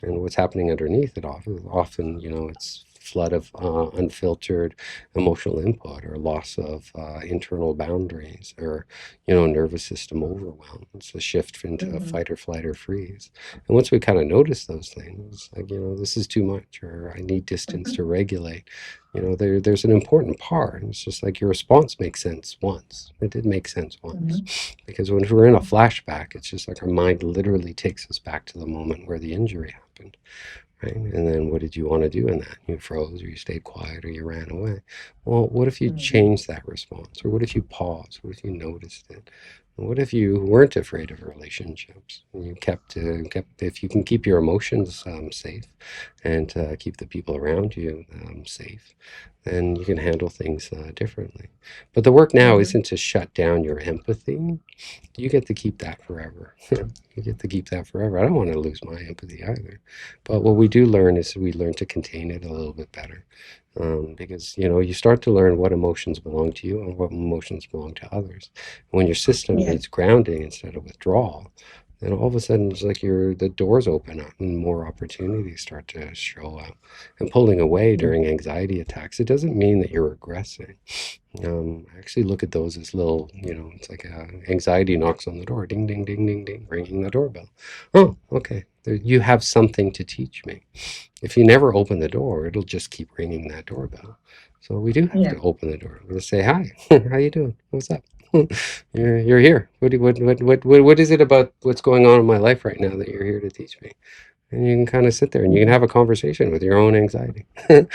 And what's happening underneath it often, it's flood of unfiltered emotional input or loss of internal boundaries or, nervous system overwhelm. It's a shift into fight or flight or freeze. And once we kind of notice those things, like, this is too much, or I need distance to regulate, there's an important part. It's just like your response makes sense once. It did make sense once. Because when we're in a flashback, it's just like our mind literally takes us back to the moment where the injury happened. happened, right? And then what did you want to do in that? You froze, or you stayed quiet, or you ran away. Well, what if you changed that response? Or what if you paused? What if you noticed it? What if you weren't afraid of relationships? And you kept, if you can keep your emotions safe and keep the people around you safe, then you can handle things differently. But the work now isn't to shut down your empathy. You get to keep that forever. You get to keep that forever. I don't want to lose my empathy either. But what we do learn is we learn to contain it a little bit better. Because you start to learn what emotions belong to you and what emotions belong to others. When your system needs grounding instead of withdrawal, then all of a sudden it's like the doors open up and more opportunities start to show up. And pulling away during anxiety attacks, it doesn't mean that you're regressing. I actually look at those as little, it's like anxiety knocks on the door, ding, ding, ding, ding, ding, ringing the doorbell. Oh, okay. You have something to teach me. If you never open the door, it'll just keep ringing that doorbell. So we do have to open the door. We're going to say, hi, how you doing? What's up? You're here. What is it about what's going on in my life right now that you're here to teach me? And you can kind of sit there and you can have a conversation with your own anxiety, and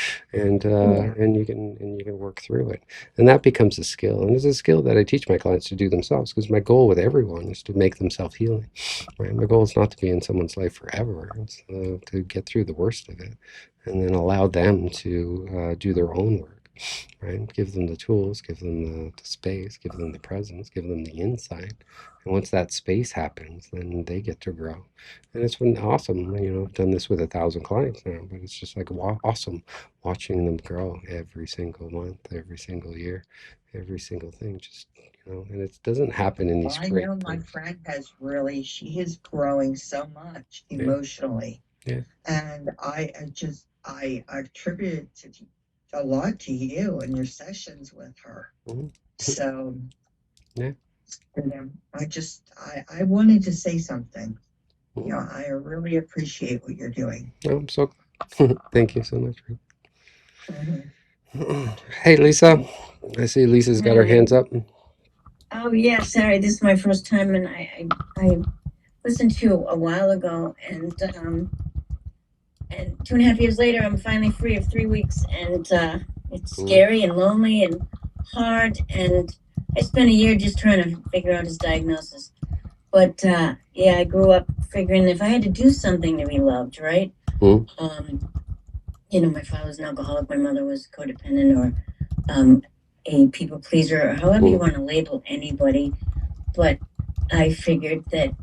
you can work through it, and that becomes a skill. And it's a skill that I teach my clients to do themselves, because my goal with everyone is to make them self-healing. Right? My goal is not to be in someone's life forever. It's to get through the worst of it, and then allow them to do their own work. Right? Give them the tools, give them the space, give them the presence, give them the insight. And once that space happens, then they get to grow. And it's been awesome. I've done this with 1,000 clients now, but it's just like awesome watching them grow every single month, every single year, every single thing. Just, and it doesn't happen in these I great know my things. friend she is growing so much emotionally. Yeah. And I attribute it a lot to you and your sessions with her. So yeah. I wanted to say something. I really appreciate what you're doing. Oh, I'm so glad. Thank you so much. Hey, Lisa. I see Lisa's got her hands up. Oh yeah, sorry. This is my first time, and I listened to you a while ago, and 2.5 years later, I'm finally free of 3 weeks, and it's scary and lonely and hard. And I spent a year just trying to figure out his diagnosis. But yeah, I grew up figuring if I had to do something to be loved, right? My father was an alcoholic, my mother was codependent, or a people pleaser, or however you want to label anybody. But I figured that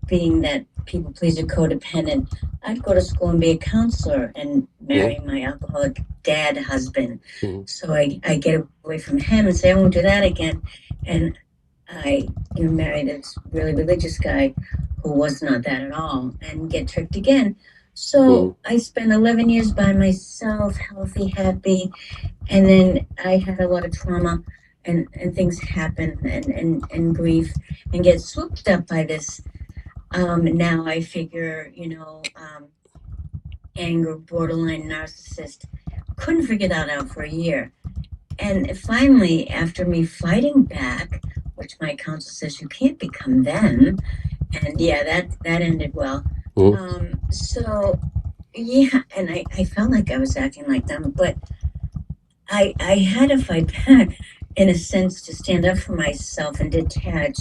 being that people pleaser, codependent, I'd go to school and be a counselor and marry my alcoholic dad husband. So I get away from him and say, I won't do that again. And I married this really religious guy who was not that at all, and get tricked again. So I spent 11 years by myself, healthy, happy, and then I had a lot of trauma and things happen and grief and get swooped up by this. Now I figure, anger, borderline narcissist. Couldn't figure that out for a year. And finally, after me fighting back, which my counselor says you can't become them, and yeah, that ended well. So yeah, and I felt like I was acting like them, but I had to fight back in a sense to stand up for myself and detach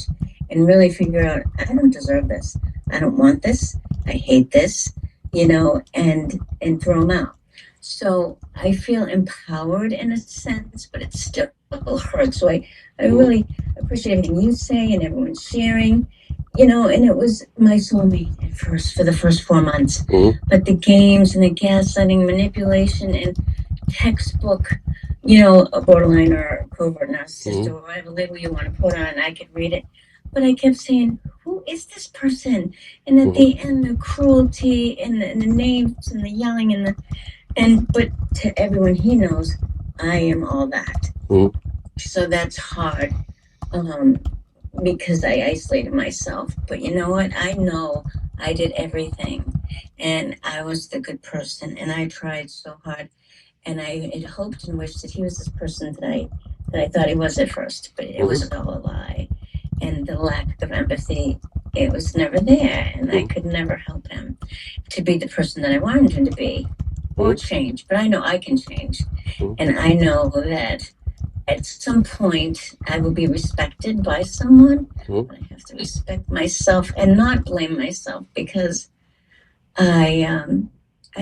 and really figure out I don't deserve this. I don't want this. I hate this, and throw them out. So I feel empowered in a sense, but it still hurts. So I really appreciate everything you say and everyone sharing, and it was my soulmate at first for the first 4 months. But the games and the gaslighting, manipulation, and textbook, a borderline or a covert narcissist or whatever label you want to put on, I could read it. But I kept saying, who is this person? And at the end, the cruelty and the names and the yelling but to everyone he knows, I am all that. So that's hard because I isolated myself. But you know what? I know I did everything, and I was the good person, and I tried so hard, and I had hoped and wished that he was this person that I thought he was at first, but it was all a lie. And the lack of empathy it was never there, and I could never help him to be the person that I wanted him to be or change. But I know I can change, and I know that at some point I will be respected by someone. But I have to respect myself and not blame myself because I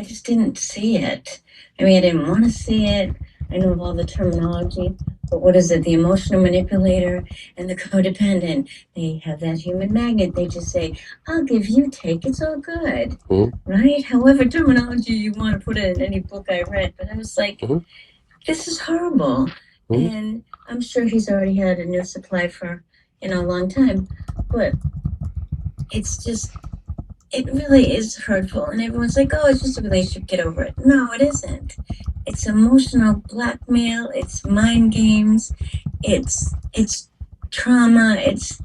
just didn't see it. I mean, I didn't want to see it. I know all the terminology, but what is it? The emotional manipulator and the codependent. They have that human magnet. They just say, I'll give you take. It's all good. Right? However terminology you want to put it in any book I read. But I was like, this is horrible. And I'm sure he's already had a new supply for, a long time. But it's just, it really is hurtful. And everyone's like, oh, it's just a relationship, get over it. No, it isn't. It's emotional blackmail, it's mind games, it's trauma, it's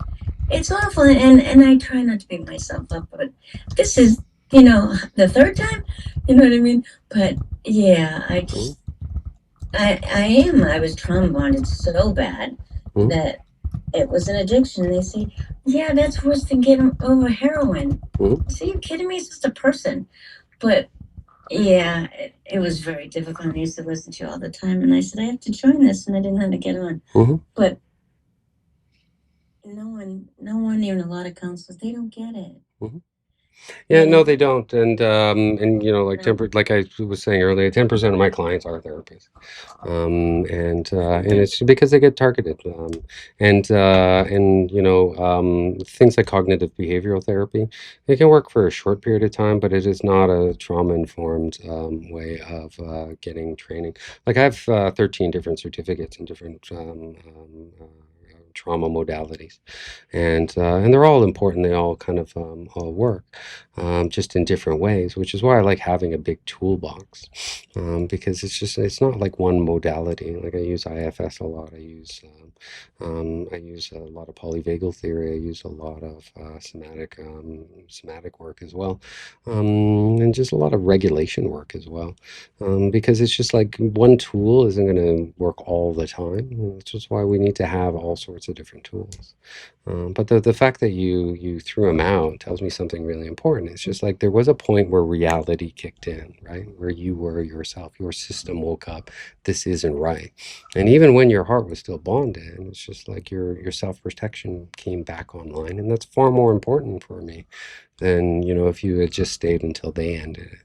awful. And I try not to beat myself up, but this is, the third time, you know what I mean? But yeah, I was trauma bonded so bad that it was an addiction. They say, yeah, that's worse than getting over heroin. So you kidding me? It's just a person. But yeah, it was very difficult. I used to listen to you all the time, and I said, I have to join this, and I didn't know how to get on. But no one, even a lot of counselors, they don't get it. Yeah, no, they don't, and like like I was saying earlier, 10% of my clients are therapists, and it's because they get targeted, things like cognitive behavioral therapy, it can work for a short period of time, but it is not a trauma-informed way of getting training. Like I have 13 different certificates in different trauma modalities, and they're all important. They all kind of all work, just in different ways, which is why I like having a big toolbox, because it's not like one modality. Like I use IFS a lot. I use a lot of polyvagal theory. I use a lot of somatic work as well, and just a lot of regulation work as well, because it's just like one tool isn't going to work all the time. Which is why we need to have all sorts of different tools. But the fact that you threw them out tells me something really important. It's just like there was a point where reality kicked in, right? Where you were yourself, your system woke up. This isn't right. And even when your heart was still bonded, it's just like your self-protection came back online, and that's far more important for me than if you had just stayed until they ended it.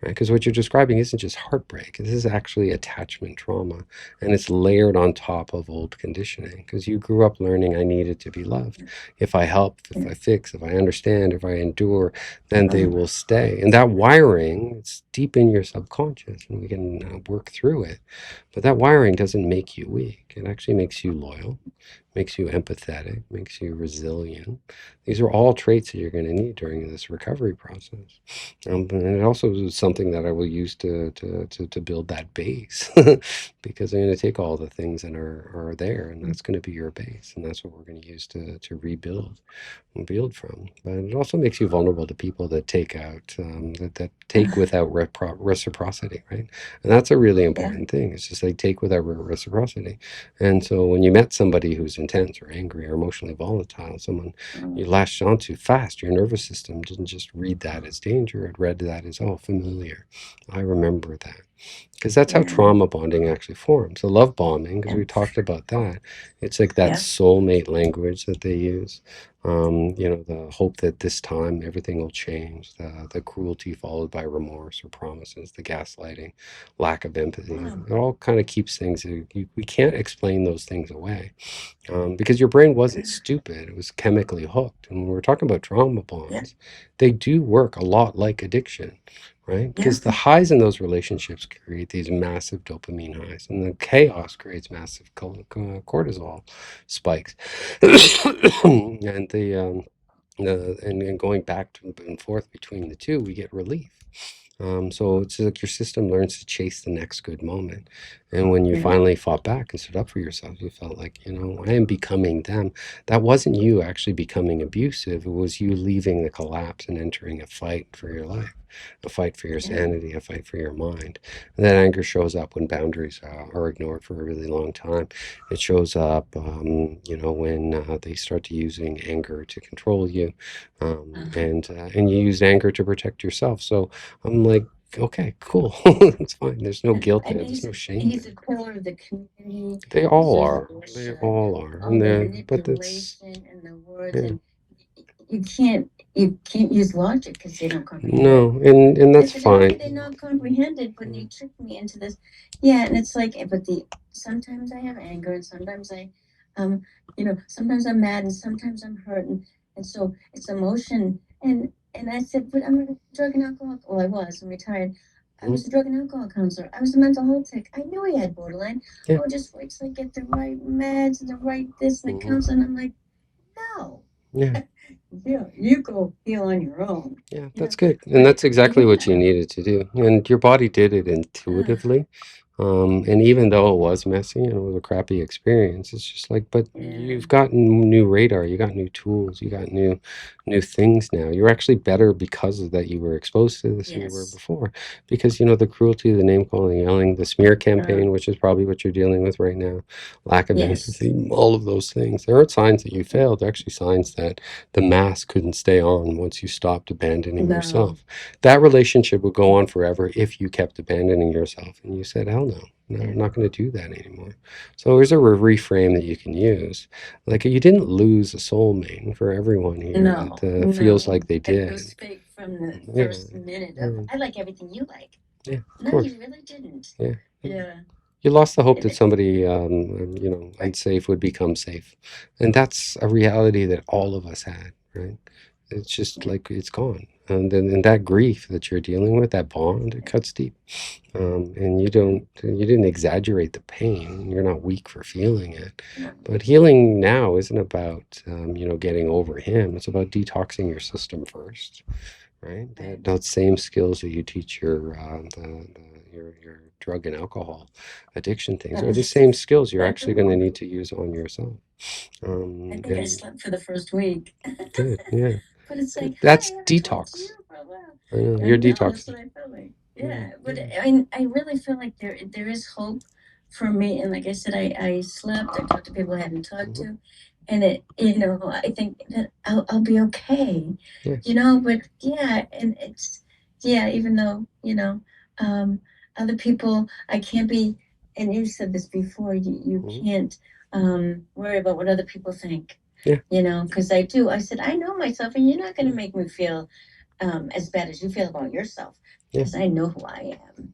Right? Because what you're describing isn't just heartbreak. This is actually attachment trauma, and it's layered on top of old conditioning. Because you grew up learning I needed to be loved. If I help, if I fix, if I understand, if I endure, then they will stay. And that wiring, it's deep in your subconscious, and we can work through it. But that wiring doesn't make you weak. It actually makes you loyal, makes you empathetic, makes you resilient. These are all traits that you're going to need during this recovery process. And it also is something that I will use to build that base, because I'm going to take all the things that are there, and that's going to be your base, and that's what we're going to use to rebuild and build from. But it also makes you vulnerable to people that take out that take without reciprocity, right? And that's a really important thing. It's just like take without reciprocity. And so when you met somebody who's intense or angry or emotionally volatile, someone you latched onto fast, your nervous system didn't just read that as danger, it read that as, oh, familiar. I remember that. Because that's how trauma bonding actually forms. The love bombing, because we talked about that, it's like that soulmate language that they use. The hope that this time everything will change, the cruelty followed by remorse or promises, the gaslighting, lack of empathy. It all kind of keeps things, we can't explain those things away, because your brain wasn't stupid, it was chemically hooked. And when we're talking about trauma bonds, they do work a lot like addiction. Right? Because the highs in those relationships create these massive dopamine highs, and the chaos creates massive cortisol spikes. And and going back and forth between the two, we get relief. So it's like your system learns to chase the next good moment. And when you finally fought back and stood up for yourself, you felt like, I am becoming them. That wasn't you actually becoming abusive. It was you leaving the collapse and entering a fight for your life. a fight for your sanity, a fight for your mind. And that anger shows up when boundaries are ignored for a really long time. It shows up, when they start using anger to control you, and you use anger to protect yourself. So I'm like, okay, cool, it's fine. There's no guilt there. There's no shame He's there. a pillar of the community. They all Deserves are. a They worship. all are. All And the they're, but that's, manipulation and the words, yeah. and you can't use logic because they don't comprehend. No, and I that's said, how fine. could they not comprehend it when they tricked me into this? Yeah, and it's like, but sometimes I have anger, and sometimes sometimes I'm mad, and sometimes I'm hurt, and so it's emotion. And I said, but I'm a drug and alcohol. Well, I was. I'm retired. I was a drug and alcohol counselor. I was a mental health tech. I knew he had borderline. Yeah. Oh, just wait till I get the right meds and the right this and the counseling. I'm like, no. Yeah. Yeah, you go heal on your own. Yeah, that's good. And that's exactly what you needed to do. And your body did it intuitively. And even though it was messy and it was a crappy experience, it's just like, but you've gotten new radar, you got new tools, you got new things now. You're actually better because of that you were exposed to this than you were before. Because, the cruelty, the name calling, yelling, the smear campaign, which is probably what you're dealing with right now, lack of empathy, all of those things. There aren't signs that you failed, they're actually signs that the mask couldn't stay on once you stopped abandoning yourself. That relationship would go on forever if you kept abandoning yourself. And you said, hell no, I'm not going to do that anymore. So there's a reframe that you can use. Like, you didn't lose a soulmate. For everyone here that feels like they did. It was fake from the first minute of, I like everything you like. Yeah, of no, course. you really didn't. Yeah. Yeah. You lost the hope that somebody, unsafe would become safe. And that's a reality that all of us had, right? It's just like it's gone. And then that grief that you're dealing with, that bond, it cuts deep. And you didn't exaggerate the pain. You're not weak for feeling it. But healing now isn't about, getting over him. It's about detoxing your system first, right? Those same skills that you teach your drug and alcohol addiction things are the same skills you're actually going to need to use on yourself. I think I slept for the first week. Good, yeah. But it's like, that's hi, I haven't talked to detox. you for a while. I know, you're detoxing. That's what I felt like. Yeah, but I really feel like there is hope for me. And like I said, I slept. I talked to people I hadn't talked to, and I think that I'll be okay. Yeah. But and it's even though other people, I can't be. And you said this before. You can't worry about what other people think. Yeah. Because I do. I said, I know myself, and you're not going to make me feel as bad as you feel about yourself, because I know who I am.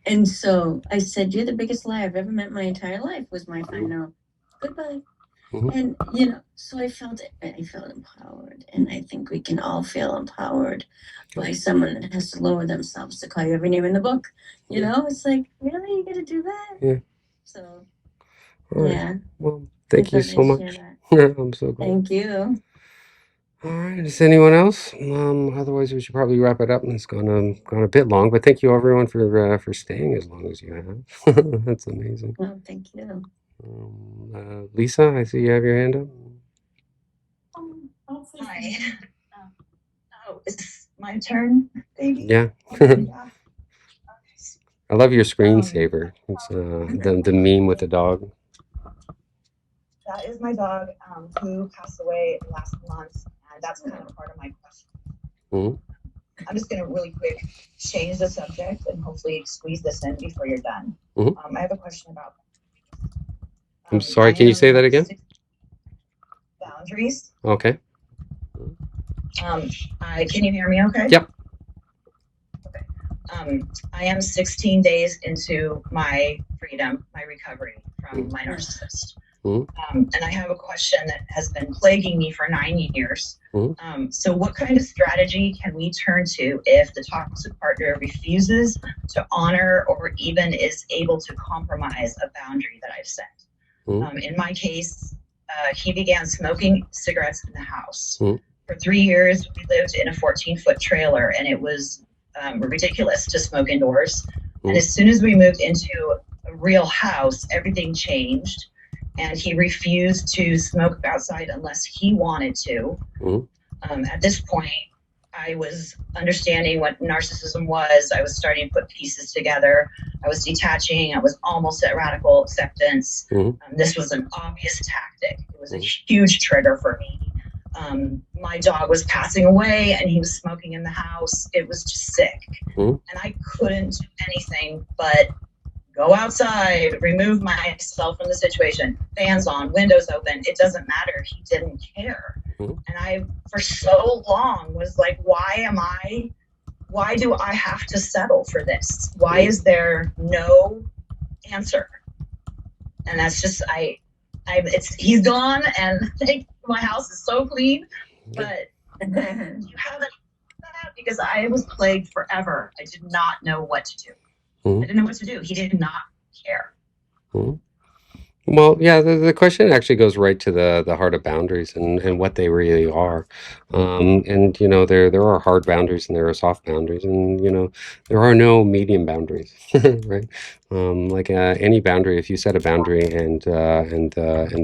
And so I said, you're the biggest lie I've ever met in my entire life, was my final goodbye. And so I felt empowered, and I think we can all feel empowered by someone that has to lower themselves to call you every name in the book. It's like, really, you got to do that? Yeah. So well, thank you so much. I'm so glad. Thank you. All right. Is anyone else? Otherwise, we should probably wrap it up. And it's gone a bit long, but thank you everyone for staying as long as you have. That's amazing. Well, thank you. Lisa, I see you have your hand up. Hi. It's my turn, baby. Yeah. I love your screensaver. It's the meme with the dog. That is my dog, who passed away last month, and that's kind of part of my question. I'm just going to really quick change the subject and hopefully squeeze this in before you're done. I have a question about. I'm sorry. Can you say that again? Boundaries. Okay. Can you hear me? Okay. Yep. Okay. I am 16 days into my freedom, my recovery from my narcissist. And I have a question that has been plaguing me for 9 years. So what kind of strategy can we turn to if the toxic partner refuses to honor or even is able to compromise a boundary that I've set? In my case, he began smoking cigarettes in the house. For 3 years, we lived in a 14-foot trailer, and it was ridiculous to smoke indoors. And as soon as we moved into a real house, everything changed. And he refused to smoke outside unless he wanted to. At this point, I was understanding what narcissism was. I was starting to put pieces together. I was detaching. I was almost at radical acceptance. This was an obvious tactic. It was a huge trigger for me. My dog was passing away and he was smoking in the house. It was just sick. And I couldn't do anything but go outside, remove myself from the situation, fans on, windows open. It doesn't matter. He didn't care. And I, for so long, was like, why do I have to settle for this? Why is there no answer? And that's just, he's gone, and my house is so clean, but you haven't that because I was plagued forever. I did not know what to do. I didn't know what to do. He did not care. Well, yeah, the question actually goes right to the heart of boundaries and what they really are. And there are hard boundaries and there are soft boundaries, and there are no medium boundaries, right? Like any boundary, if you set a boundary and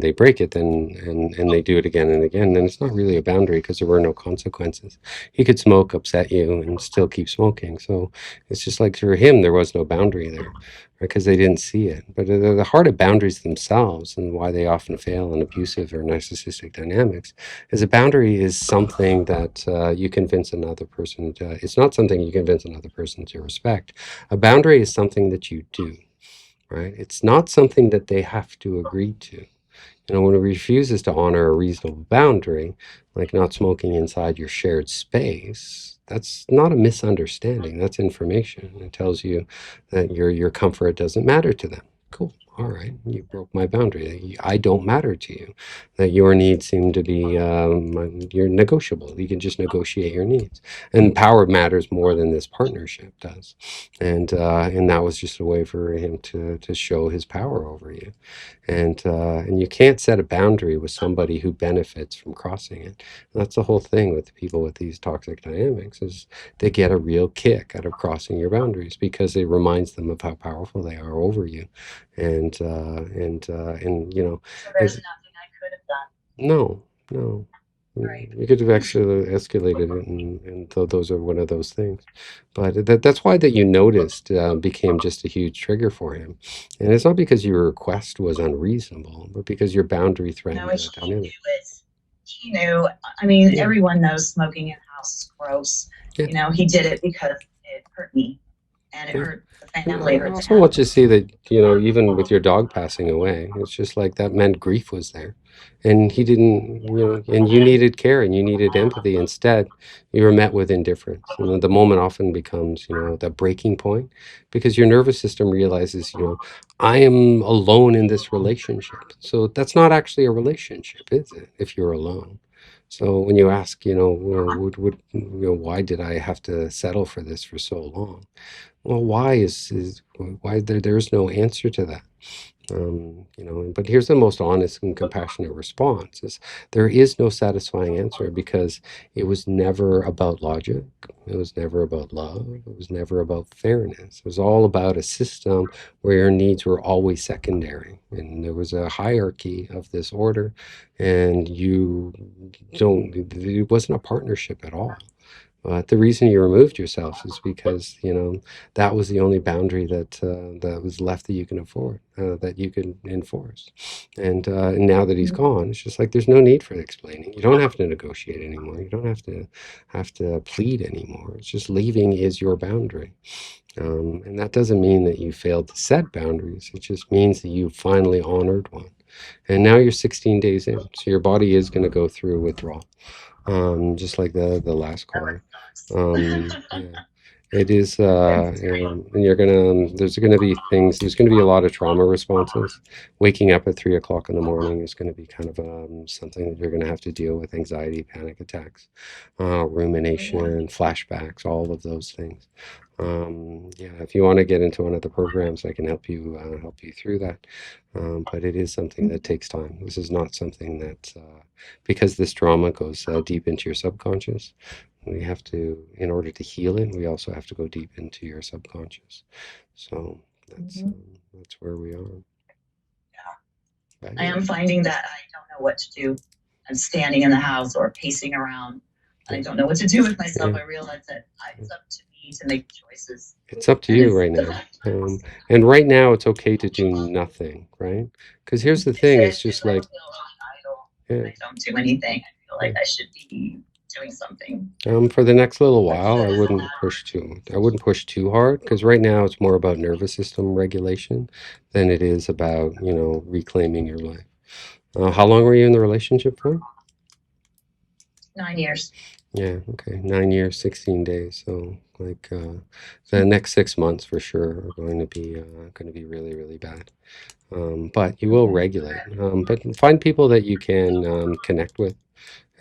they break it, then and they do it again and again, then it's not really a boundary because there were no consequences. He could smoke, upset you, and still keep smoking. So it's just like for him, there was no boundary there, because they didn't see it. But the heart of boundaries themselves, and why they often fail in abusive or narcissistic dynamics, is a boundary is something that you convince another person to. It's not something you convince another person to respect. A boundary is something that you do, right? It's not something that they have to agree to. When it refuses to honor a reasonable boundary, like not smoking inside your shared space, that's not a misunderstanding. That's information. It tells you that your comfort doesn't matter to them. Cool. All right. You broke my boundary. I don't matter to you. That your needs seem to be you're negotiable. You can just negotiate your needs. And power matters more than this partnership does. And that was just a way for him to show his power over you. And you can't set a boundary with somebody who benefits from crossing it. And that's the whole thing with people with these toxic dynamics, is they get a real kick out of crossing your boundaries because it reminds them of how powerful they are over you. And So there's nothing I could have done. No. Right. You could have actually escalated it, and those are one of those things. But that's why that you noticed became just a huge trigger for him. And it's not because your request was unreasonable, but because your boundary threatened No, the he dynamic. knew it. He knew. I mean, Yeah. everyone knows smoking in the house is gross. Yeah. He did it because it hurt me, and it hurt the family. I also want you to see that, even with your dog passing away, it's just like that meant grief was there. And he didn't, and you needed care and you needed empathy. Instead, you were met with indifference. And the moment often becomes, the breaking point, because your nervous system realizes, I am alone in this relationship. So that's not actually a relationship, is it, if you're alone? So when you ask, why did I have to settle for this for so long? Well, why there's no answer to that. But here's the most honest and compassionate response: is there is no satisfying answer, because it was never about logic, it was never about love, it was never about fairness. It was all about a system where your needs were always secondary, and there was a hierarchy of this order, and it wasn't a partnership at all. The reason you removed yourself is because that was the only boundary that was left that you can afford, that you can enforce. And now that he's gone, it's just like there's no need for explaining. You don't have to negotiate anymore. You don't have to plead anymore. It's just leaving is your boundary. And that doesn't mean that you failed to set boundaries. It just means that you finally honored one. And now you're 16 days in, so your body is going to go through withdrawal. Just like the last caller. Yeah. It is, and there's gonna be a lot of trauma responses. Waking up at 3 o'clock in the morning is gonna be kind of something that you're gonna have to deal with: anxiety, panic attacks, rumination, flashbacks, all of those things. If you want to get into one of the programs, I can help you through that. But it is something that takes time. This is not something that, because this trauma goes deep into your subconscious, we have to, in order to heal it, we also have to go deep into your subconscious. So that's where we are. I am finding that I don't know what to do. I'm standing in the house or pacing around. I don't know what to do with myself. I realize that it's up to me to make choices. It's up to you right now. And right now, it's okay to do nothing, right? Because here's the thing: it's just like, I don't do anything. I feel like I should be doing something. for the next little while, I wouldn't push too hard, because right now it's more about nervous system regulation than it is about, reclaiming your life. How long were you in the relationship for? 9 years. Yeah, okay. 9 years, 16 days. So like the next 6 months for sure are going to be really, really bad. But you will regulate. But find people that you can connect with,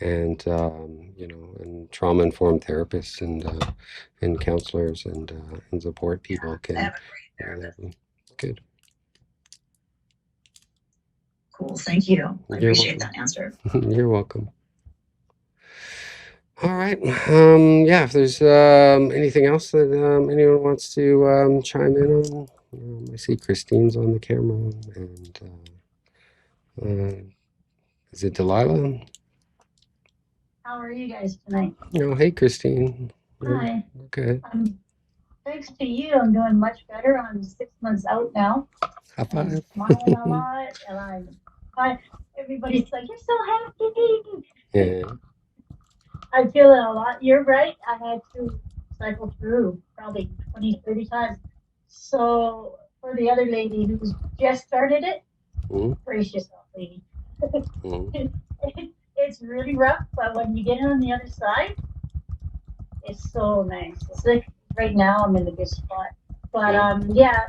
and and trauma-informed therapists and counselors and support people I can have a great really therapist. be good. Cool. Thank you. I You're appreciate welcome. that answer. You're welcome. All right. Yeah, if there's anything else that anyone wants to chime in on, I see Christine's on the camera, and uh, is it Delilah? How are you guys tonight? Oh, hey, Christine. Hi. Okay. Thanks to you, I'm doing much better. I'm 6 months out now. High I'm five. smiling a lot, and everybody's like, "You're so happy." Yeah. I'm feeling a lot. You're right. I had to cycle through probably 20, 30 times. So for the other lady who's just started it, brace yourself, lady. It's really rough, but when you get on the other side, it's so nice. It's like right now I'm in a good spot. But yeah,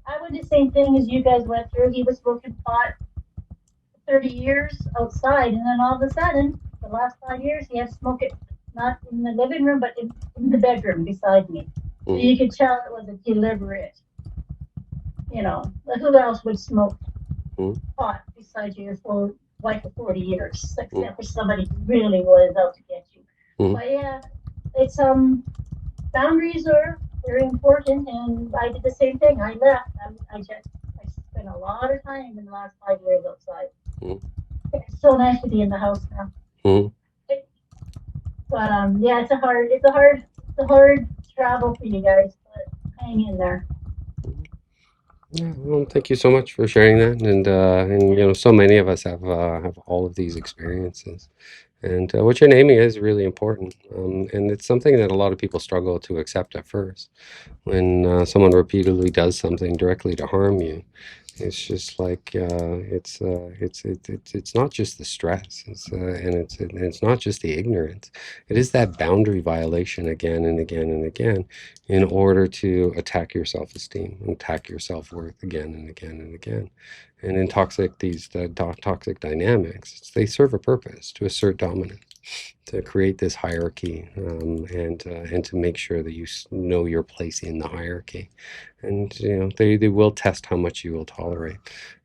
I went the same thing as you guys went through. He was smoking pot 30 years outside, and then all of a sudden, the last 5 years, he had to smoke it not in the living room, but in the bedroom beside me. So you could tell it was a deliberate. Who else would smoke pot beside you for like 40 years, except for somebody who really was out to get you. But yeah, it's boundaries are very important, and I did the same thing. I left. I spent a lot of time in the last 5 years outside. It's so nice to be in the house now. But yeah, it's a hard travel for you guys, but hang in there. Yeah, well, thank you so much for sharing that, and so many of us have all of these experiences, and what you're naming is really important, and it's something that a lot of people struggle to accept at first. When someone repeatedly does something directly to harm you, it's just like it's not just the stress, and it's not just the ignorance. It is that boundary violation again and again and again, in order to attack your self-esteem and attack your self-worth again and again and again. And in toxic dynamics, they serve a purpose to assert dominance, to create this hierarchy, and to make sure that you know your place in the hierarchy, and they will test how much you will tolerate.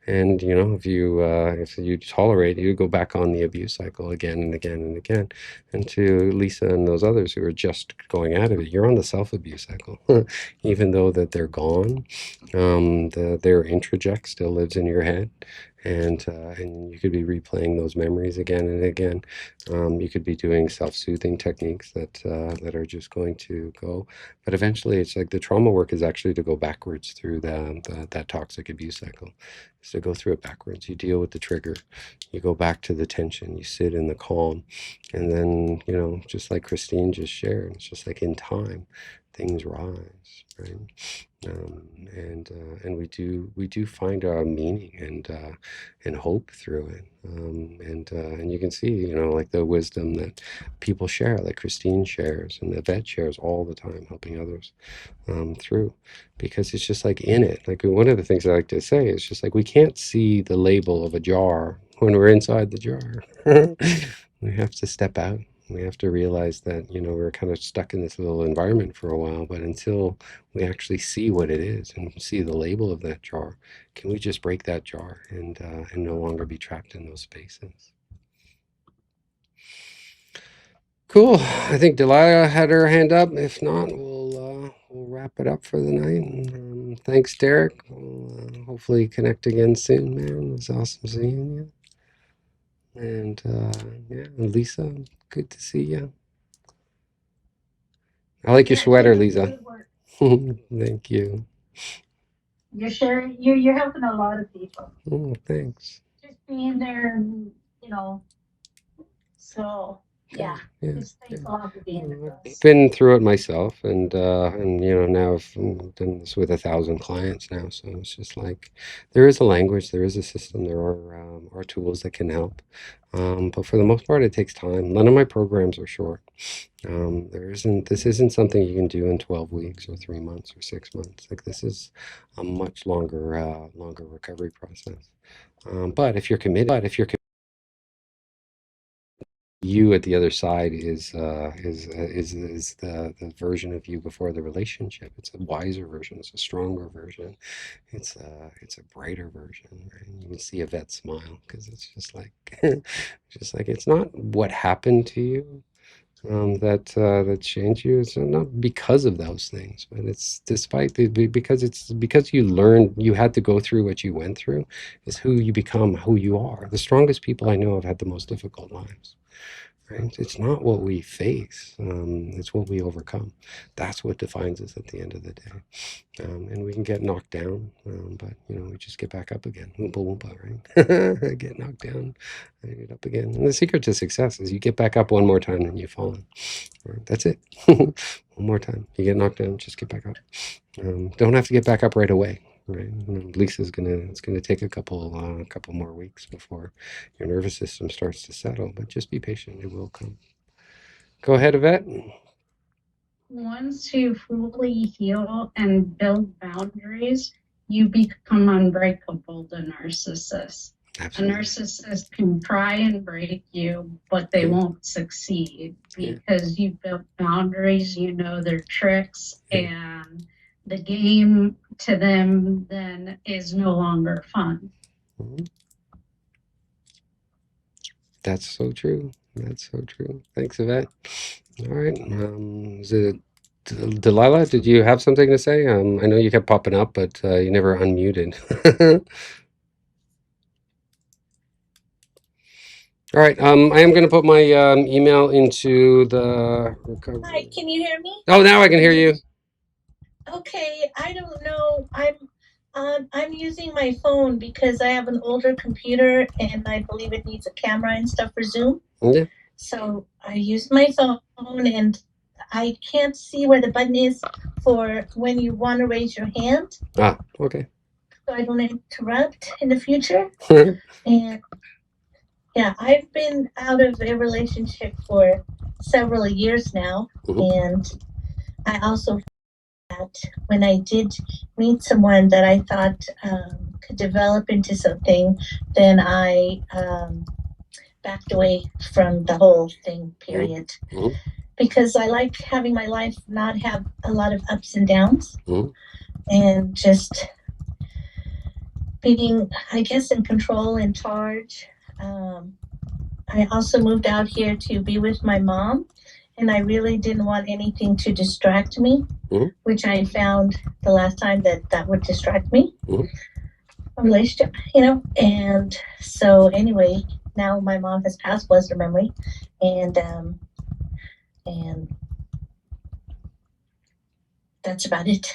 And if you tolerate, you go back on the abuse cycle again and again and again. And to Lisa and those others who are just going out of it, you're on the self-abuse cycle. Even though that they're gone, their introject still lives in your head, and you could be replaying those memories again and again. You could be doing self-soothing techniques that are just going to go, but eventually it's like the trauma work is actually to go backwards through that toxic abuse cycle. It's to go through it backwards. You deal with the trigger, you go back to the tension, you sit in the calm, and then just like Christine just shared, it's just like in time things rise, right? And we do find our meaning and hope through it, and you can see like the wisdom that people share, like Christine shares and Yvette shares all the time, helping others through, because it's just like in it. Like one of the things I like to say is just like we can't see the label of a jar when we're inside the jar. We have to step out. We have to realize that we're kind of stuck in this little environment for a while, but until we actually see what it is and see the label of that jar, can we just break that jar and no longer be trapped in those spaces? Cool. I think Delilah had her hand up. If not, we'll wrap it up for the night. And, thanks, Derek. We'll hopefully connect again soon, man. It was awesome seeing you. And yeah, Lisa, good to see you. I like your sweater, Lisa. Thank you. You're sharing. You're helping a lot of people. Oh, thanks. Just being there, and so yeah. Yeah. Just thanks a lot for being there. I've been through it myself, and now I've done this with 1,000 clients now. So it's just like there is a language, there is a system, there are tools that can help. But for the most part, it takes time. None of my programs are short. This isn't something you can do in 12 weeks or 3 months or 6 months. Like this is a much longer recovery process. But if you're committed, you at the other side is the version of you before the relationship. It's a wiser version. It's a stronger version. It's a brighter version. Right? You can see Yvette smile because it's just like it's not what happened to you that changed you. It's not because of those things, but it's because you learned, you had to go through what you went through, is who you become, who you are. The strongest people I know have had the most difficult lives. Right? It's not what we face, it's what we overcome. That's what defines us at the end of the day. And we can get knocked down, but we just get back up again. Oompa loompa, right? Get knocked down, and get up again. And the secret to success is you get back up one more time than you've fallen. Right? That's it. One more time. You get knocked down, just get back up. Don't have to get back up right away. Right? Lisa's it's gonna take a couple more weeks before your nervous system starts to settle, but just be patient. It will come. Go ahead, Yvette. Once you fully heal and build boundaries, you become unbreakable to narcissists. Absolutely. A narcissist can try and break you, but they won't succeed because you built boundaries, you know their tricks, and the game to them then is no longer fun. That's so true. That's so true. Thanks, Yvette. All right. Is it Delilah? Did you have something to say? I know you kept popping up, but you never unmuted. All right. I am going to put my email into the recovery. Hi, can you hear me? Oh, now I can hear you. Okay, I don't know. I'm using my phone because I have an older computer and I believe it needs a camera and stuff for Zoom. Yeah. So I use my phone and I can't see where the button is for when you want to raise your hand. Ah, okay. So I don't interrupt in the future. And yeah, I've been out of a relationship for several years now. And I also that when I did meet someone that I thought could develop into something, then I backed away from the whole thing, period. Because I like having my life not have a lot of ups and downs and just being, I guess, in control, in charge. I also moved out here to be with my mom, and I really didn't want anything to distract me, which I found the last time that would distract me. A relationship, and so anyway, now my mom has passed, bless her memory, and that's about it.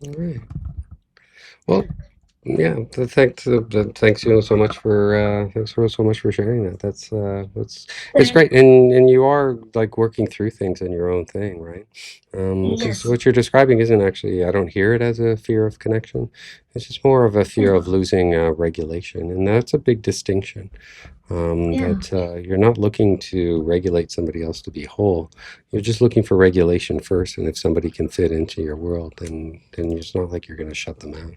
All right. Well, yeah. Thanks you so much for sharing that. That's it's great, and you are like working through things in your own thing, right? Because what you're describing isn't actually, I don't hear it as a fear of connection. It's just more of a fear of losing regulation, and that's a big distinction. That you're not looking to regulate somebody else to be whole. You're just looking for regulation first, and if somebody can fit into your world, then it's not like you're going to shut them out.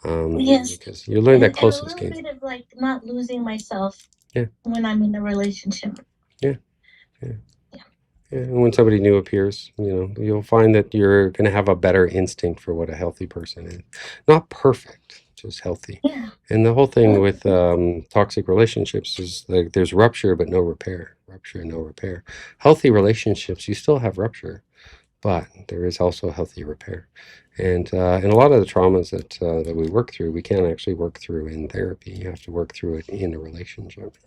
Because you learn that closeness game. And a little bit of like not losing myself Yeah. when I'm in a relationship. Yeah. And when somebody new appears, you'll find that you're going to have a better instinct for what a healthy person is. Not perfect, just healthy. Yeah. And the whole thing with toxic relationships is like there's rupture but no repair. Rupture and no repair. Healthy relationships, you still have rupture, but there is also healthy repair. And a lot of the traumas that we work through, we can't actually work through in therapy. You have to work through it in a relationship.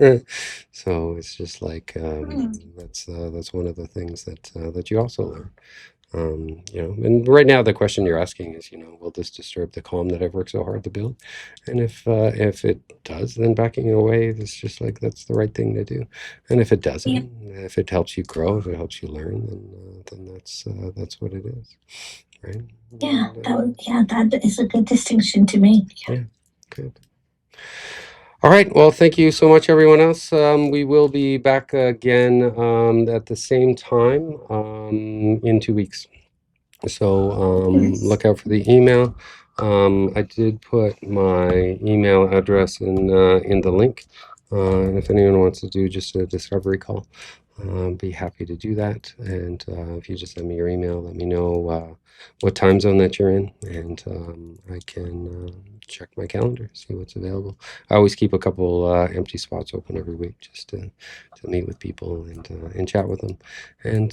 So it's just like that's one of the things that you also learn. You know, and right now the question you're asking is, you know, will this disturb the calm that I've worked so hard to build? And if it does, then backing away is just like that's the right thing to do. And if it doesn't, if it helps you grow, if it helps you learn, then that's what it is, right? Yeah, that is a good distinction to make. Yeah, good. All right. Well, thank you so much, everyone else. We will be back again at the same time in 2 weeks. So look out for the email. I did put my email address in the link. And if anyone wants to do just a discovery call, be happy to do that. And if you just send me your email, let me know what time zone that you're in, and I can check my calendar, see what's available. I always keep a couple empty spots open every week just to meet with people and chat with them. And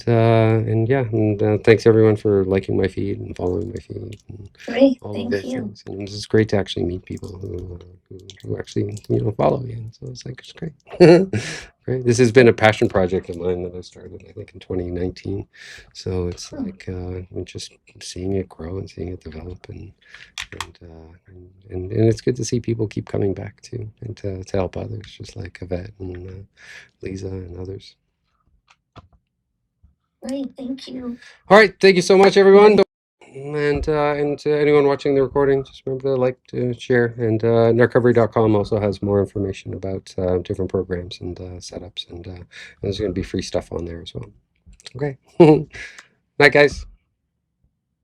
yeah, and thanks everyone for liking my feed and following my feed and Great, all of thank those you. things. And it's great to actually meet people who actually, you know, follow you. So it's like, it's great. Right. This has been a passion project of mine that I started, I think, in 2019. So it's like I'm just seeing it grow and seeing it develop, and it's good to see people keep coming back too, and to help others, just like Yvette and Lisa and others. Great, thank you. All right, thank you so much, everyone. And to anyone watching the recording, just remember to like, to share. And narcovery.com also has more information about different programs and setups. And there's going to be free stuff on there as well. Okay. Night, guys.